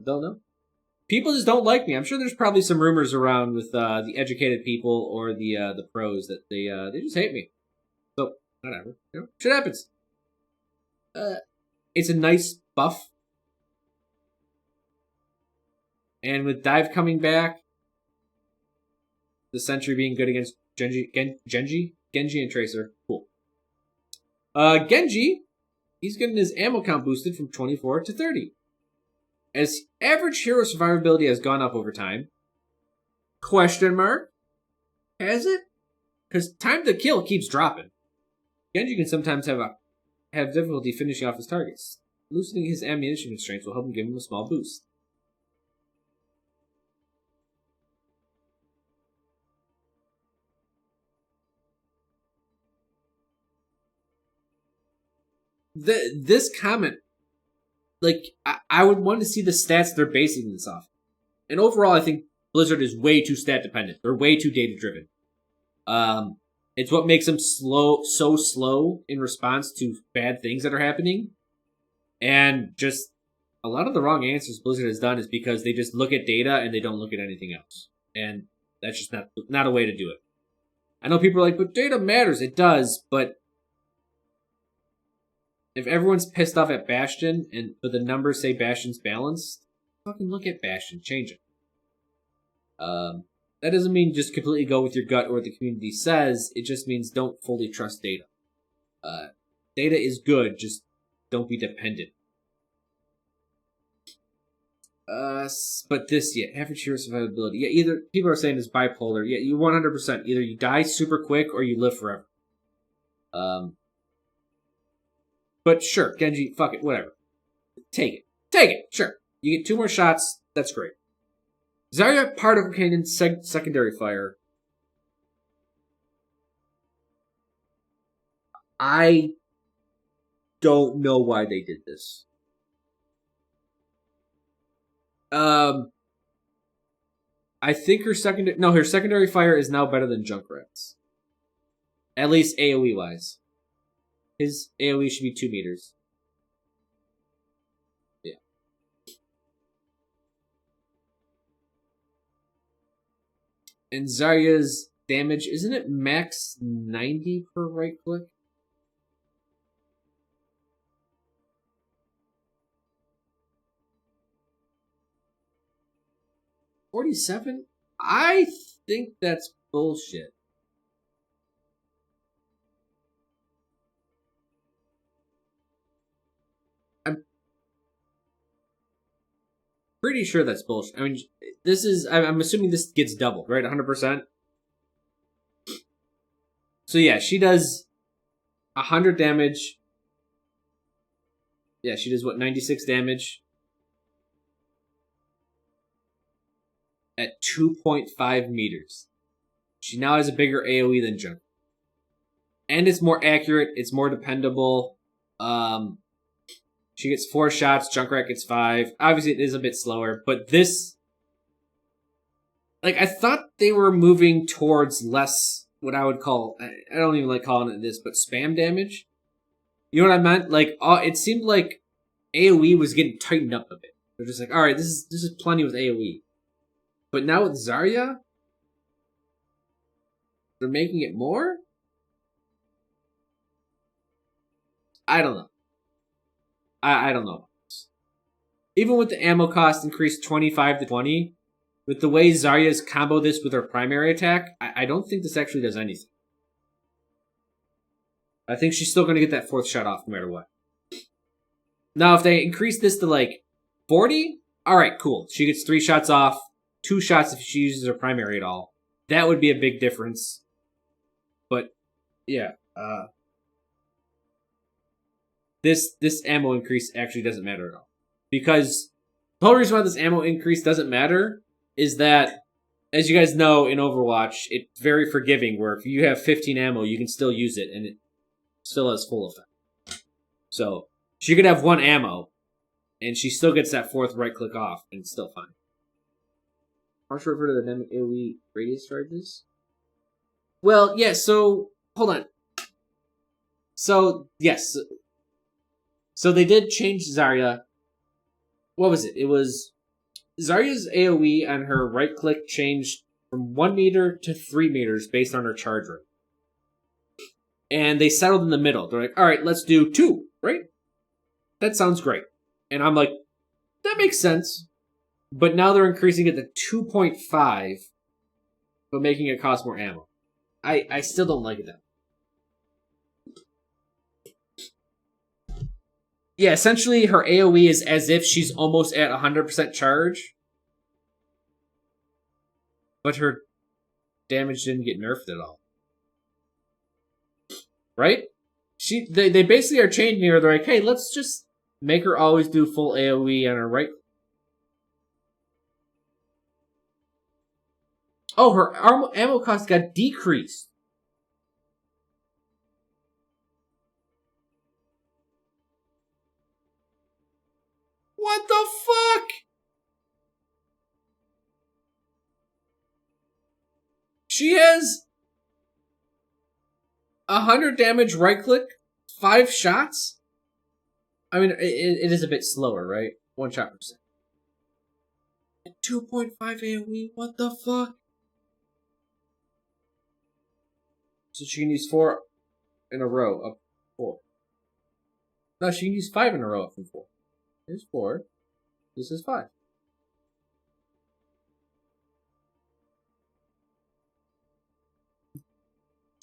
[SPEAKER 1] Don't know. People just don't like me. I'm sure there's probably some rumors around with the educated people or the pros that they just hate me. So whatever, you know, shit happens. It's a nice buff, and with Dive coming back, the Sentry being good against Genji, and Tracer, cool. Genji, he's getting his ammo count boosted from 24 to 30. As average hero survivability has gone up over time. Question mark? Has it? Because time to kill keeps dropping. Genji can sometimes have difficulty finishing off his targets. Loosening his ammunition constraints will help him give him a small boost. This comment, like, I would want to see the stats they're basing this off. And overall, I think Blizzard is way too stat dependent. They're way too data driven. It's what makes them so slow in response to bad things that are happening. And just a lot of the wrong answers Blizzard has done is because they just look at data and they don't look at anything else. And that's just not a way to do it. I know people are like, but data matters. It does, but if everyone's pissed off at Bastion but the numbers say Bastion's balanced, fucking look at Bastion, change it. That doesn't mean just completely go with your gut or what the community says. It just means don't fully trust data. Data is good, just don't be dependent. But this, average hero survivability. Yeah, either people are saying it's bipolar. Yeah, you 100%. Either you die super quick or you live forever. But sure, Genji, fuck it, whatever. Take it, sure. You get 2 more shots, that's great. Zarya Particle Cannon secondary fire. I don't know why they did this. I think her secondary fire is now better than Junkrat's. At least AoE wise. His AoE should be 2 meters. Yeah. And Zarya's damage, isn't it max 90 per right click? $47? I think that's bullshit. I'm pretty sure that's bullshit. I mean, this is, I'm assuming this gets doubled, right? 100%? So yeah, she does 100 damage. Yeah, she does what, 96 damage? At 2.5 meters. She now has a bigger AoE than Junk. And it's more accurate, it's more dependable. She gets 4 shots, Junkrat gets 5. Obviously, it is a bit slower, but this... Like, I thought they were moving towards less, what I would call... I don't even like calling it this, but spam damage. You know what I meant? Like, it seemed like AoE was getting tightened up a bit. They're just like, alright, this is plenty with AoE. But now with Zarya, they're making it more? I don't know. I don't know. Even with the ammo cost increased 25 to 20, with the way Zarya's combo this with her primary attack, I don't think this actually does anything. I think she's still going to get that 4th shot off no matter what. Now, if they increase this to like 40, alright, cool. She gets 3 shots off, 2 shots if she uses her primary at all. That would be a big difference. But, yeah. This ammo increase actually doesn't matter at all. Because the whole reason why this ammo increase doesn't matter is that, as you guys know in Overwatch, it's very forgiving, where if you have 15 ammo, you can still use it, and it still has full effect. So, she could have 1 ammo, and she still gets that 4th right click off, and it's still fine. Partial refer to the dynamic AoE radius charges? Well, yeah, so, hold on. So, yes. So they did change Zarya. What was it? It was Zarya's AoE on her right click changed from 1 meter to 3 meters based on her charge rate. And they settled in the middle. They're like, alright, let's do 2, right? That sounds great. And I'm like, that makes sense. But now they're increasing it to 2.5, but making it cost more ammo. I still don't like it that. Yeah, essentially her AoE is as if she's almost at 100% charge. But her damage didn't get nerfed at all. Right? They basically are changing her. They're like, hey, let's just make her always do full AoE on her right. Oh, her ammo cost got decreased. What the fuck? She has 100 damage right click, 5 shots? I mean, it is a bit slower, right? 1 shot per second. And 2.5 AoE? What the fuck? So she can use 4 in a row up 4. No, she can use 5 in a row up from 4. Here's 4. This is 5.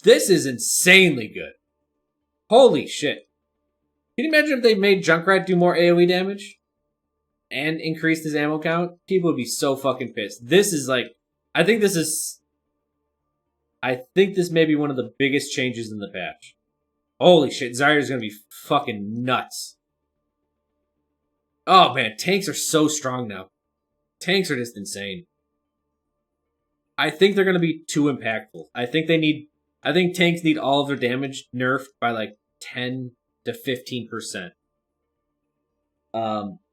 [SPEAKER 1] This is insanely good. Holy shit. Can you imagine if they made Junkrat do more AoE damage? And increased his ammo count? People would be so fucking pissed. This is like... I think this may be one of the biggest changes in the patch. Holy shit, Zarya's gonna be fucking nuts. Oh man, tanks are so strong now. Tanks are just insane. I think they're gonna be too impactful. I think tanks need all of their damage nerfed by like 10 to 15%.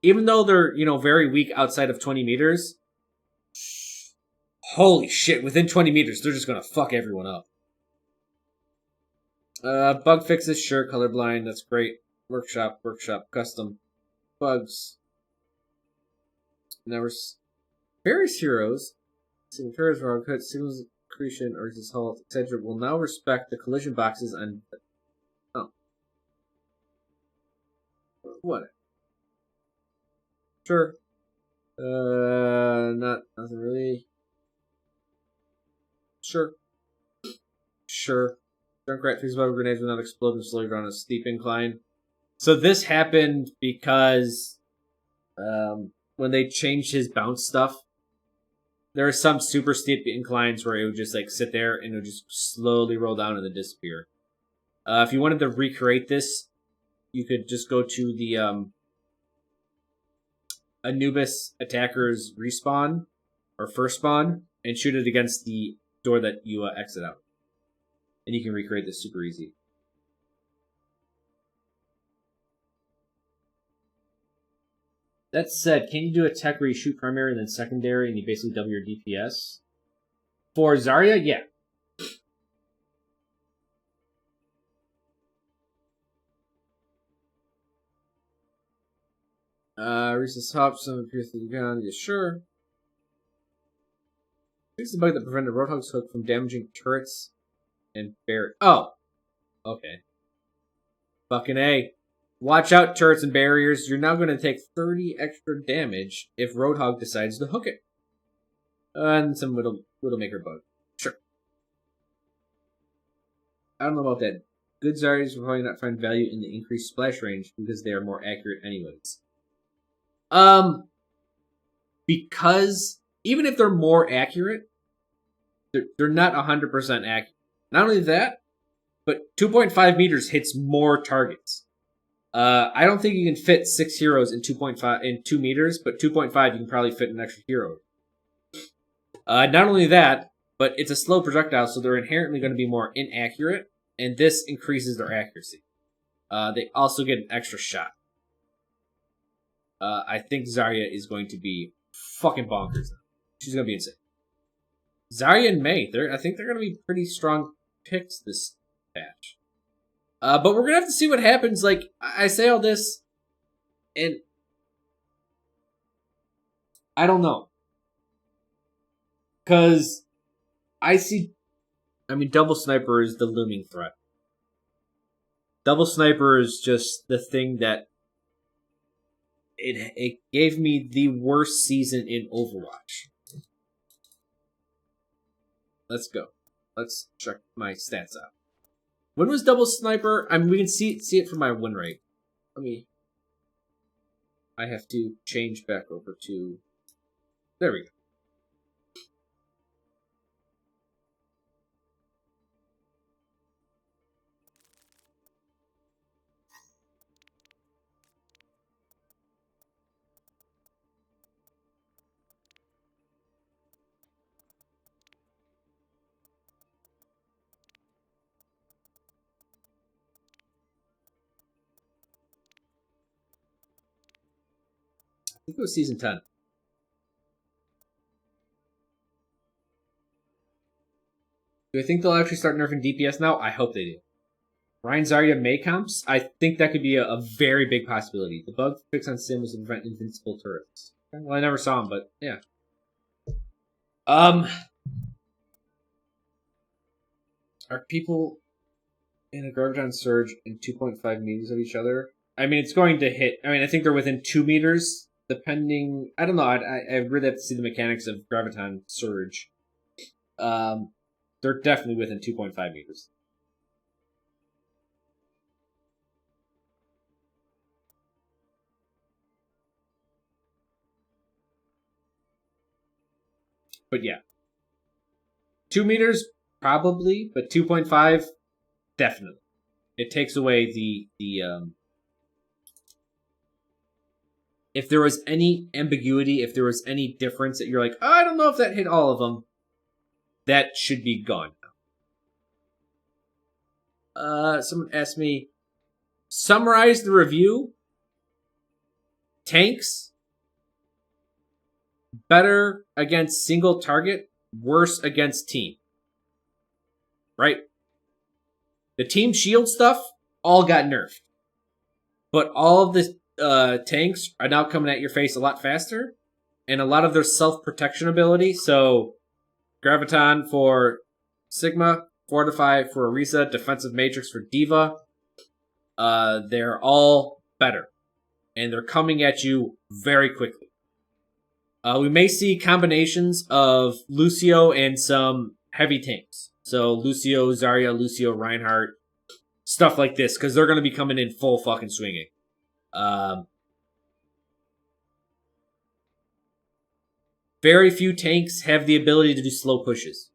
[SPEAKER 1] Even though they're, very weak outside of 20 meters. Holy shit, within 20 meters, they're just gonna fuck everyone up. Bug fixes, sure. Colorblind, that's great. Workshop, custom. Bugs. Never. Various heroes. Heroes wrong cut, signals accretion, or resist halt, etc. will now respect the collision boxes on. Oh. What? Sure. Nothing really. Sure. Junkrat thinks about grenades will not explode and slowly on a steep incline. So this happened because when they changed his bounce stuff, there are some super steep inclines where it would just like sit there and it would just slowly roll down and then disappear. If you wanted to recreate this, you could just go to the Anubis attacker's respawn or first spawn and shoot it against the door that you exit out. And you can recreate this super easy. That said, can you do a tech where you shoot primary and then secondary and you basically double your DPS? For Zarya, yeah. Recess hop, some appears to the gun. Yeah, sure. Fix the bug that prevented Roadhog's hook from damaging turrets and barriers. Oh! Okay. Fucking A. Watch out, turrets and barriers. You're now going to take 30 extra damage if Roadhog decides to hook it. And some Widowmaker bug. Sure. I don't know about that. Good Zaryas will probably not find value in the increased splash range because they are more accurate anyways. Because even if they're more accurate, they're not 100% accurate. Not only that, but 2.5 meters hits more targets. I don't think you can fit 6 heroes in 2 meters, but 2.5 you can probably fit an extra hero. Not only that, but it's a slow projectile, so they're inherently going to be more inaccurate, and this increases their accuracy. They also get an extra shot. I think Zarya is going to be fucking bonkers. She's going to be insane. Zarya and Mei, I think they're going to be pretty strong picks this patch. But we're going to have to see what happens. Like, I say all this, and I don't know. Because Double Sniper is the looming threat. Double Sniper is just the thing that it gave me the worst season in Overwatch. Let's go. Let's check my stats out. When was Double Sniper? We can see it from my win rate. I have to change back over to. There we go. I think it was season 10. Do I think they'll actually start nerfing DPS now? I hope they do. Ryan Zarya Mei comps? I think that could be a very big possibility. The bug fix on Sim was to prevent invincible turrets. Well, I never saw him, but yeah. Are people in a Graviton Surge in 2.5 meters of each other? It's going to hit. I think they're within 2 meters. Depending, I don't know. I really have to see the mechanics of Graviton Surge. They're definitely within 2.5 meters. But yeah, 2 meters probably, but 2.5 definitely. It takes away the if there was any ambiguity, if there was any difference that you're like, oh, I don't know if that hit all of them, that should be gone. Someone asked me, summarize the review. Tanks, better against single target, worse against team. Right? The team shield stuff all got nerfed. But all of the tanks are now coming at your face a lot faster. And a lot of their self-protection ability. So, Graviton for Sigma, Fortify for Orisa, Defensive Matrix for D.Va. They're all better. And they're coming at you very quickly. We may see combinations of Lucio and some heavy tanks. So Lucio, Zarya, Lucio, Reinhardt, stuff like this, because they're going to be coming in full fucking swinging. Very few tanks have the ability to do slow pushes.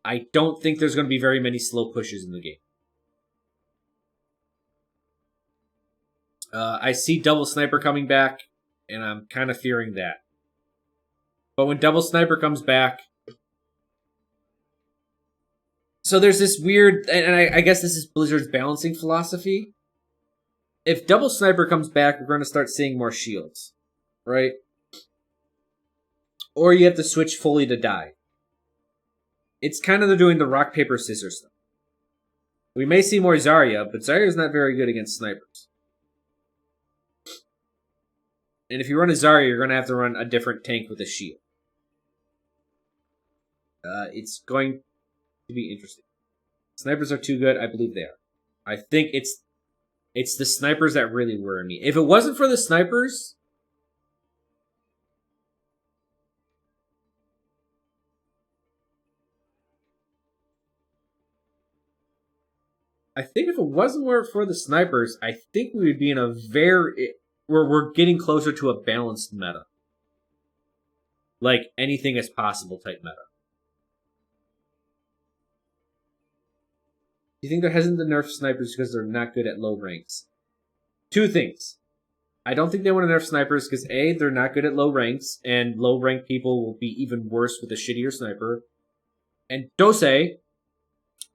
[SPEAKER 1] I don't think there's going to be very many slow pushes in the game. I see Double Sniper coming back, and I'm kind of fearing that. But when Double Sniper comes back... So there's this weird... And I guess this is Blizzard's balancing philosophy. If Double Sniper comes back, we're going to start seeing more shields. Right? Or you have to switch fully to die. It's kind of they're doing the rock, paper, scissors stuff. We may see more Zarya, but Zarya's not very good against snipers. And if you run a Zarya, you're going to have to run a different tank with a shield. It's going to be interesting. Snipers are too good. I believe they are. I think it's the snipers that really worry me. If it wasn't for the snipers... I think if it wasn't for the snipers, I think we would be in a very... We're getting closer to a balanced meta. Like, anything is possible type meta. Do you think they're hesitant to nerf snipers because they're not good at low ranks? Two things. I don't think they want to nerf snipers because A, they're not good at low ranks, and low rank people will be even worse with a shittier sniper. And Dose,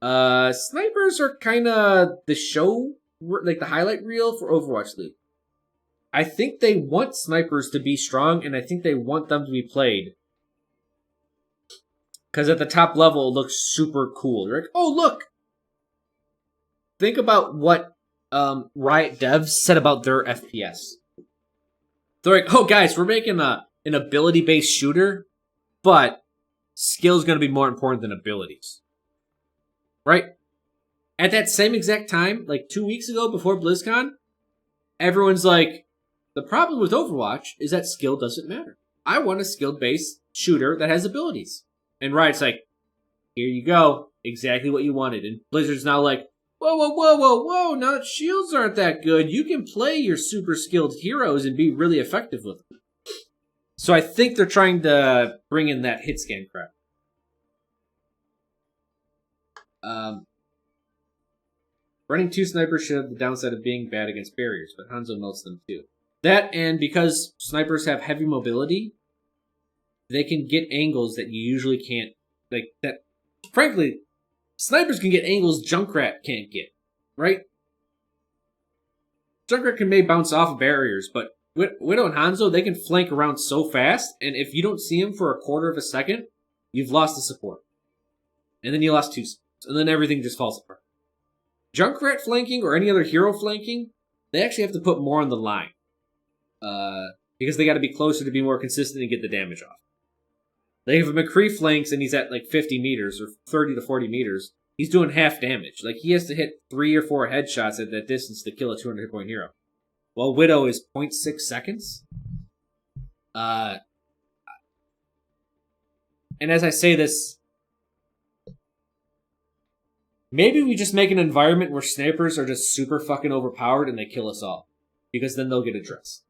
[SPEAKER 1] snipers are kind of the show, like the highlight reel for Overwatch League. I think they want snipers to be strong, and I think they want them to be played. Because at the top level, it looks super cool. You're like, oh, look! Think about what Riot devs said about their FPS. They're like, oh, guys, we're making an ability-based shooter, but skill's going to be more important than abilities. Right? At that same exact time, like 2 weeks ago before BlizzCon, everyone's like, the problem with Overwatch is that skill doesn't matter. I want a skill-based shooter that has abilities. And Riot's like, here you go. Exactly what you wanted. And Blizzard's now like, whoa, whoa, whoa, whoa, whoa. Now that shields aren't that good, you can play your super skilled heroes and be really effective with them. So I think they're trying to bring in that hit scan crap. Running two snipers should have the downside of being bad against barriers, but Hanzo melts them too. That, and because snipers have heavy mobility, they can get angles that you usually can't, like, that, frankly, snipers can get angles Junkrat can't get, right? Junkrat can maybe bounce off of barriers, but Widow and Hanzo, they can flank around so fast, and if you don't see them for a quarter of a second, you've lost the support. And then you lost two supports, and then everything just falls apart. Junkrat flanking, or any other hero flanking, they actually have to put more on the line. Because they got to be closer to be more consistent and get the damage off. Like if a McCree flanks and he's at like 50 meters or 30 to 40 meters, he's doing half damage. Like he has to hit 3 or 4 headshots at that distance to kill a 200 hit point hero. While Widow is 0.6 seconds. And as I say this, maybe we just make an environment where snipers are just super fucking overpowered and they kill us all. Because then they'll get addressed.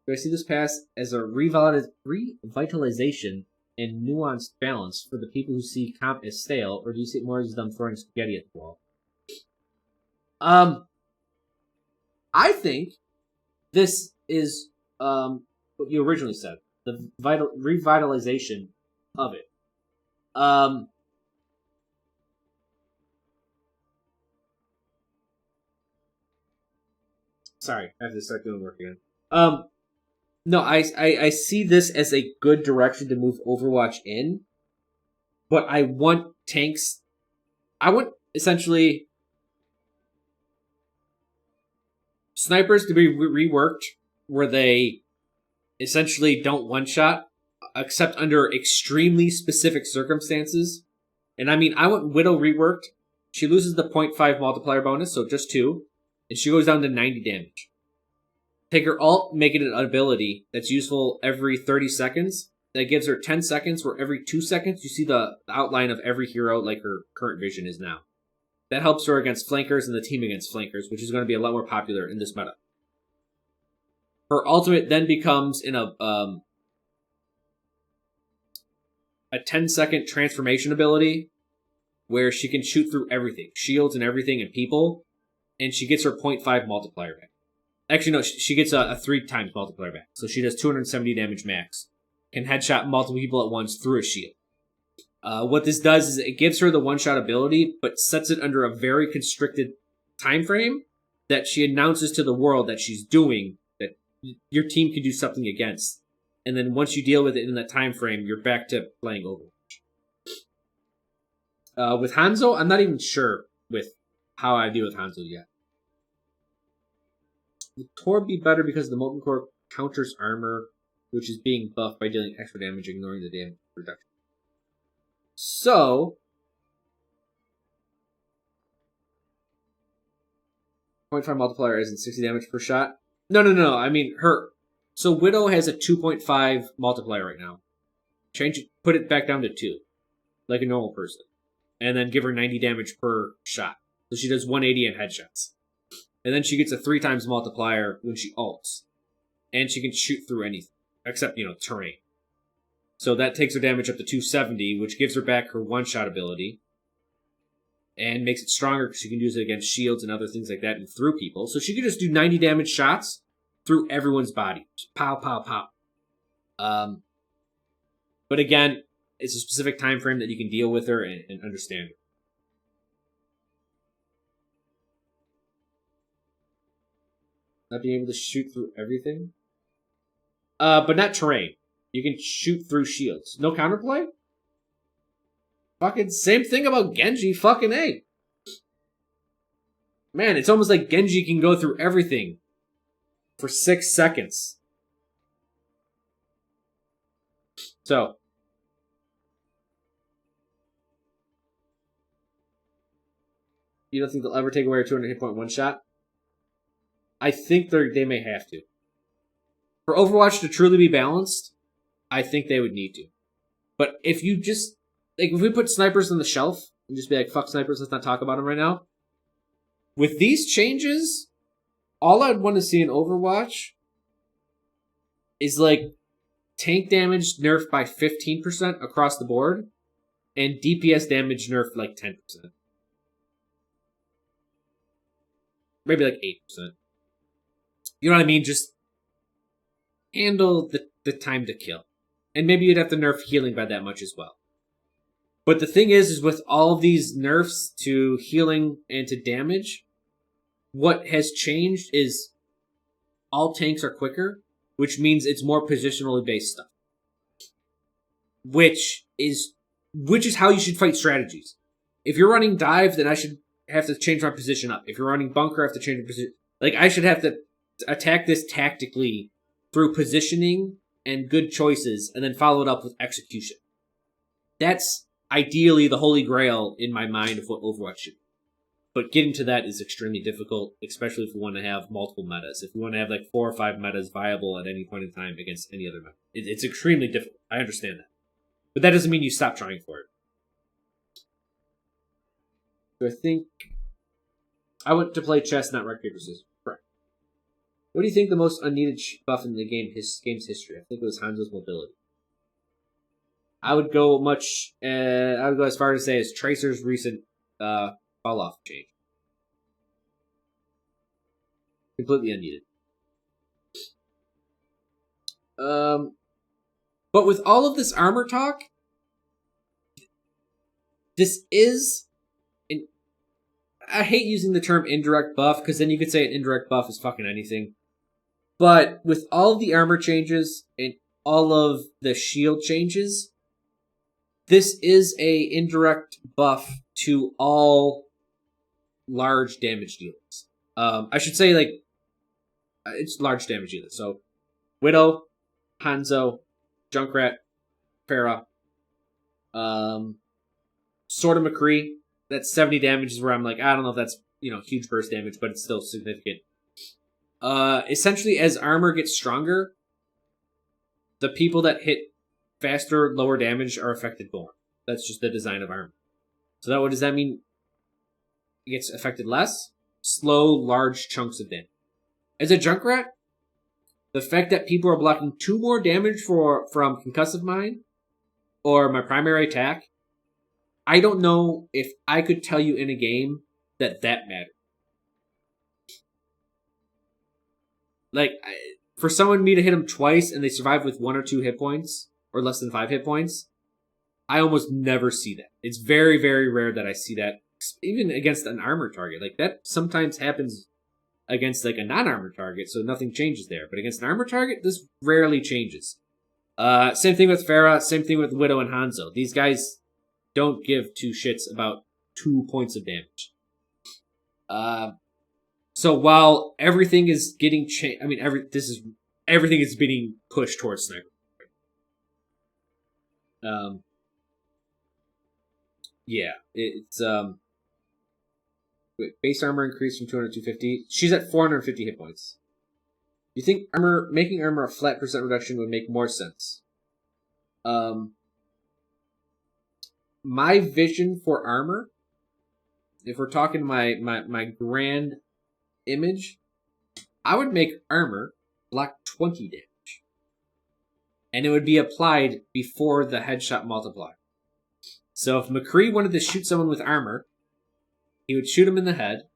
[SPEAKER 1] Do I see this pass as a revitalization and nuanced balance for the people who see comp as stale, or do you see it more as them throwing spaghetti at the wall? I think this is what you originally said, the revitalization of it. Sorry, I have to start doing work again. No, I see this as a good direction to move Overwatch in, but I want tanks. I want essentially snipers to be reworked where they essentially don't one-shot except under extremely specific circumstances. And I mean, I want Widow reworked. She loses the 0.5 multiplier bonus, so just 2, and she goes down to 90 damage. Take her ult, make it an ability that's useful every 30 seconds. That gives her 10 seconds, where every 2 seconds you see the outline of every hero like her current vision is now. That helps her against flankers and the team against flankers, which is going to be a lot more popular in this meta. Her ultimate then becomes in a 10-second transformation ability where she can shoot through everything, shields and everything and people, and she gets her 0.5 multiplier back. Actually, no, she gets a 3 times multiplier back. So she does 270 damage max. Can headshot multiple people at once through a shield. What this does is it gives her the one-shot ability, but sets it under a very constricted time frame that she announces to the world that she's doing, that your team can do something against. And then once you deal with it in that time frame, you're back to playing Overwatch. With Hanzo, I'm not even sure with how I deal with Hanzo yet. Would Tor be better because the Molten Core counters armor, which is being buffed by dealing extra damage, ignoring the damage reduction? So, 0.5 multiplier isn't 60 damage per shot. No. I mean, so Widow has a 2.5 multiplier right now. Change it, put it back down to 2, like a normal person. And then give her 90 damage per shot. So she does 180 in headshots. And then she gets a 3 times multiplier when she ults. And she can shoot through anything, except, terrain. So that takes her damage up to 270, which gives her back her one-shot ability. And makes it stronger because she can use it against shields and other things like that and through people. So she can just do 90 damage shots through everyone's body. Just pow, pow, pow. But again, it's a specific time frame that you can deal with her and understand her. Not being able to shoot through everything? But not terrain. You can shoot through shields. No counterplay? Fucking same thing about Genji. Fucking A. Man, it's almost like Genji can go through everything for 6 seconds. So. You don't think they'll ever take away a 200 hit point one shot? I think they may have to. For Overwatch to truly be balanced, I think they would need to. But if you just, if we put snipers on the shelf and just be like, fuck snipers, let's not talk about them right now. With these changes, all I'd want to see in Overwatch is tank damage nerfed by 15% across the board and DPS damage nerfed 10%. Maybe 8%. You know what I mean? Just handle the time to kill. And maybe you'd have to nerf healing by that much as well. But the thing is with all these nerfs to healing and to damage, what has changed is all tanks are quicker, which means it's more positionally based stuff. Which is how you should fight strategies. If you're running dive, then I should have to change my position up. If you're running bunker, I have to change my position. I should have to attack this tactically through positioning and good choices, and then follow it up with execution. That's ideally the holy grail in my mind of what Overwatch should be. But getting to that is extremely difficult, especially if we want to have multiple metas. If we want to have 4 or 5 metas viable at any point in time against any other meta. It's extremely difficult. I understand that. But that doesn't mean you stop trying for it. So I think I went to play chess, not rock, paper, scissors. Correct. What do you think the most unneeded buff in the game's history? I think it was Hanzo's mobility. I would go as far as to say as Tracer's recent fall off change. Completely unneeded. But with all of this armor talk, this is I hate using the term indirect buff, because then you could say an indirect buff is fucking anything. But with all of the armor changes and all of the shield changes, this is a indirect buff to all large damage dealers. I should say, like, it's large damage dealers. So, Widow, Hanzo, Junkrat, Pharah, Sword of McCree. That's 70 damage is where I'm like, I don't know if that's, huge burst damage, but it's still significant. Essentially, as armor gets stronger, the people that hit faster, lower damage are affected more. That's just the design of armor. So what does that mean? It gets affected less? Slow, large chunks of damage. As a Junkrat, the fact that people are blocking 2 more damage from Concussive Mine or my primary attack, I don't know if I could tell you in a game that mattered. Like, for someone me to hit them twice and they survive with 1 or 2 hit points, or less than 5 hit points, I almost never see that. It's very, very rare that I see that, even against an armor target. Like, that sometimes happens against, like, a non-armor target, so nothing changes there. But against an armor target, this rarely changes. Same thing with Pharah, same thing with Widow and Hanzo. These guys don't give 2 shits about 2 points of damage. So while everything is getting changed, I mean, everything is being pushed towards sniper. Yeah, it's base armor increased from 200 to 250. She's at 450 hit points. You think making armor a flat % reduction would make more sense? My vision for armor, if we're talking my grand image, I would make armor block 20 damage. And it would be applied before the headshot multiplier. So if McCree wanted to shoot someone with armor, he would shoot him in the head.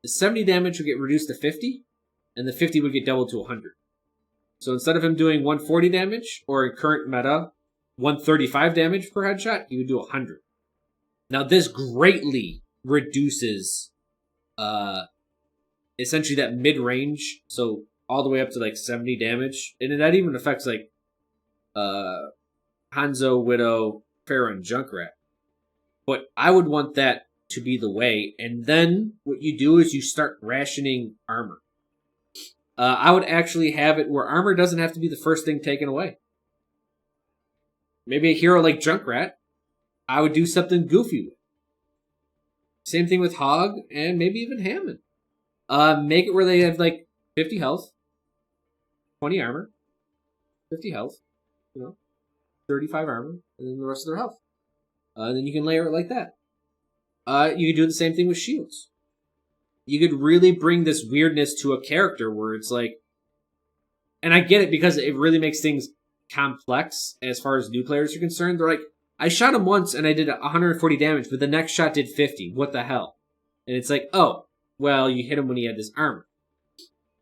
[SPEAKER 1] The 70 damage would get reduced to 50, and the 50 would get doubled to 100. So instead of him doing 140 damage, or in current meta, 135 damage per headshot, he would do 100. Now this greatly reduces essentially that mid-range, so all the way up to like 70 damage. And that even affects like Hanzo, Widow, Pharah, and Junkrat. But I would want that to be the way. And then what you do is you start rationing armor. I would actually have it where armor doesn't have to be the first thing taken away. Maybe a hero like Junkrat, I would do something goofy with. Same thing with Hog, and maybe even Hammond. Make it where they have like 50 health, 20 armor, 50 health, 35 armor, and then the rest of their health. Then you can layer it like that. You could do the same thing with shields. You could really bring this weirdness to a character where it's like, and I get it because it really makes things complex as far as new players are concerned. They're like, I shot him once and I did 140 damage, but the next shot did 50. What the hell? And it's like, oh, well, you hit him when he had this armor.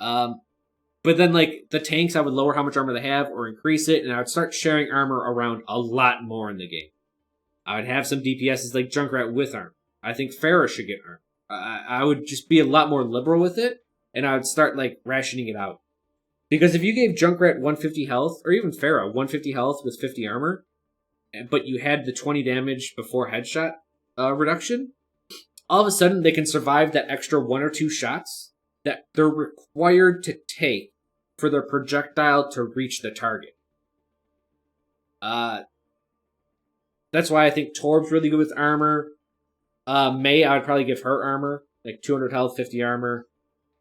[SPEAKER 1] But then, like, the tanks, I would lower how much armor they have or increase it, and I would start sharing armor around a lot more in the game. I would have some DPSs like Junkrat with armor. I think Pharah should get armor. I would just be a lot more liberal with it, and I would start, like, rationing it out. Because if you gave Junkrat 150 health, or even Pharah 150 health with 50 armor, but you had the 20 damage before headshot reduction, all of a sudden they can survive that extra 1 or 2 shots that they're required to take for their projectile to reach the target. That's why I think Torb's really good with armor. Mei, I would probably give her armor, like 200 health, 50 armor.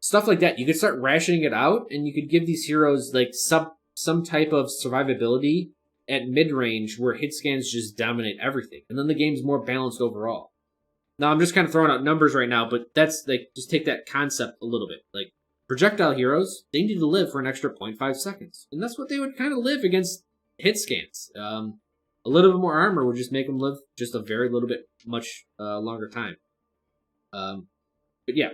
[SPEAKER 1] Stuff like that. You could start rationing it out, and you could give these heroes like some type of survivability at mid-range where hit scans just dominate everything. And then the game's more balanced overall. Now, I'm just kind of throwing out numbers right now, but that's like, just take that concept a little bit. Like, projectile heroes, they need to live for an extra 0.5 seconds. And that's what they would kind of live against hit scans. A little bit more armor would just make them live just a very little bit much longer time. But yeah.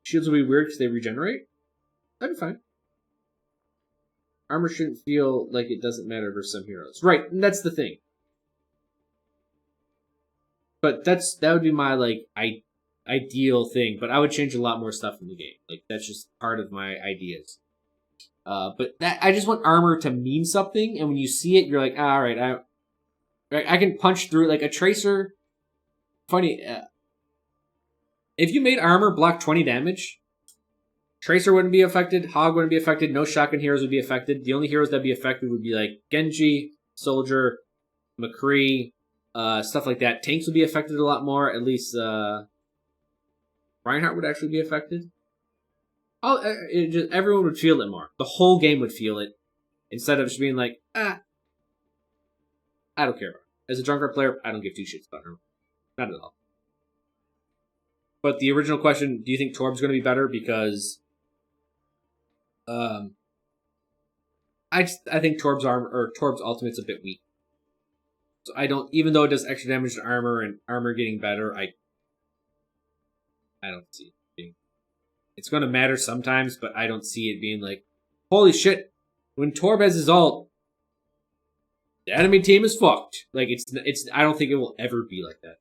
[SPEAKER 1] Shields will be weird because they regenerate. That'd be fine. Armor shouldn't feel like it doesn't matter for some heroes. Right, and that's the thing. But that would be my like ideal thing. But I would change a lot more stuff in the game. Like that's just part of my ideas. But I just want armor to mean something, and when you see it, you're like, all right, I can punch through like a tracer. funny. If you made armor block 20 damage, Tracer wouldn't be affected, Hog wouldn't be affected, no shotgun heroes would be affected. The only heroes that'd be affected would be like Genji, Soldier, McCree, stuff like that. Tanks would be affected a lot more. At least Reinhardt would actually be affected. Everyone would feel it more. The whole game would feel it, instead of just being like, I don't care. As a Junkrat player, I don't give two shits about her. Not at all. But the original question, do you think Torb's going to be better? Because I think Torb's ultimate's a bit weak. So I don't, even though it does extra damage to armor and armor getting better, I don't see it being. It's going to matter sometimes, but I don't see it being like, holy shit, when Torb has his ult, the enemy team is fucked. Like, it's. I don't think it will ever be like that.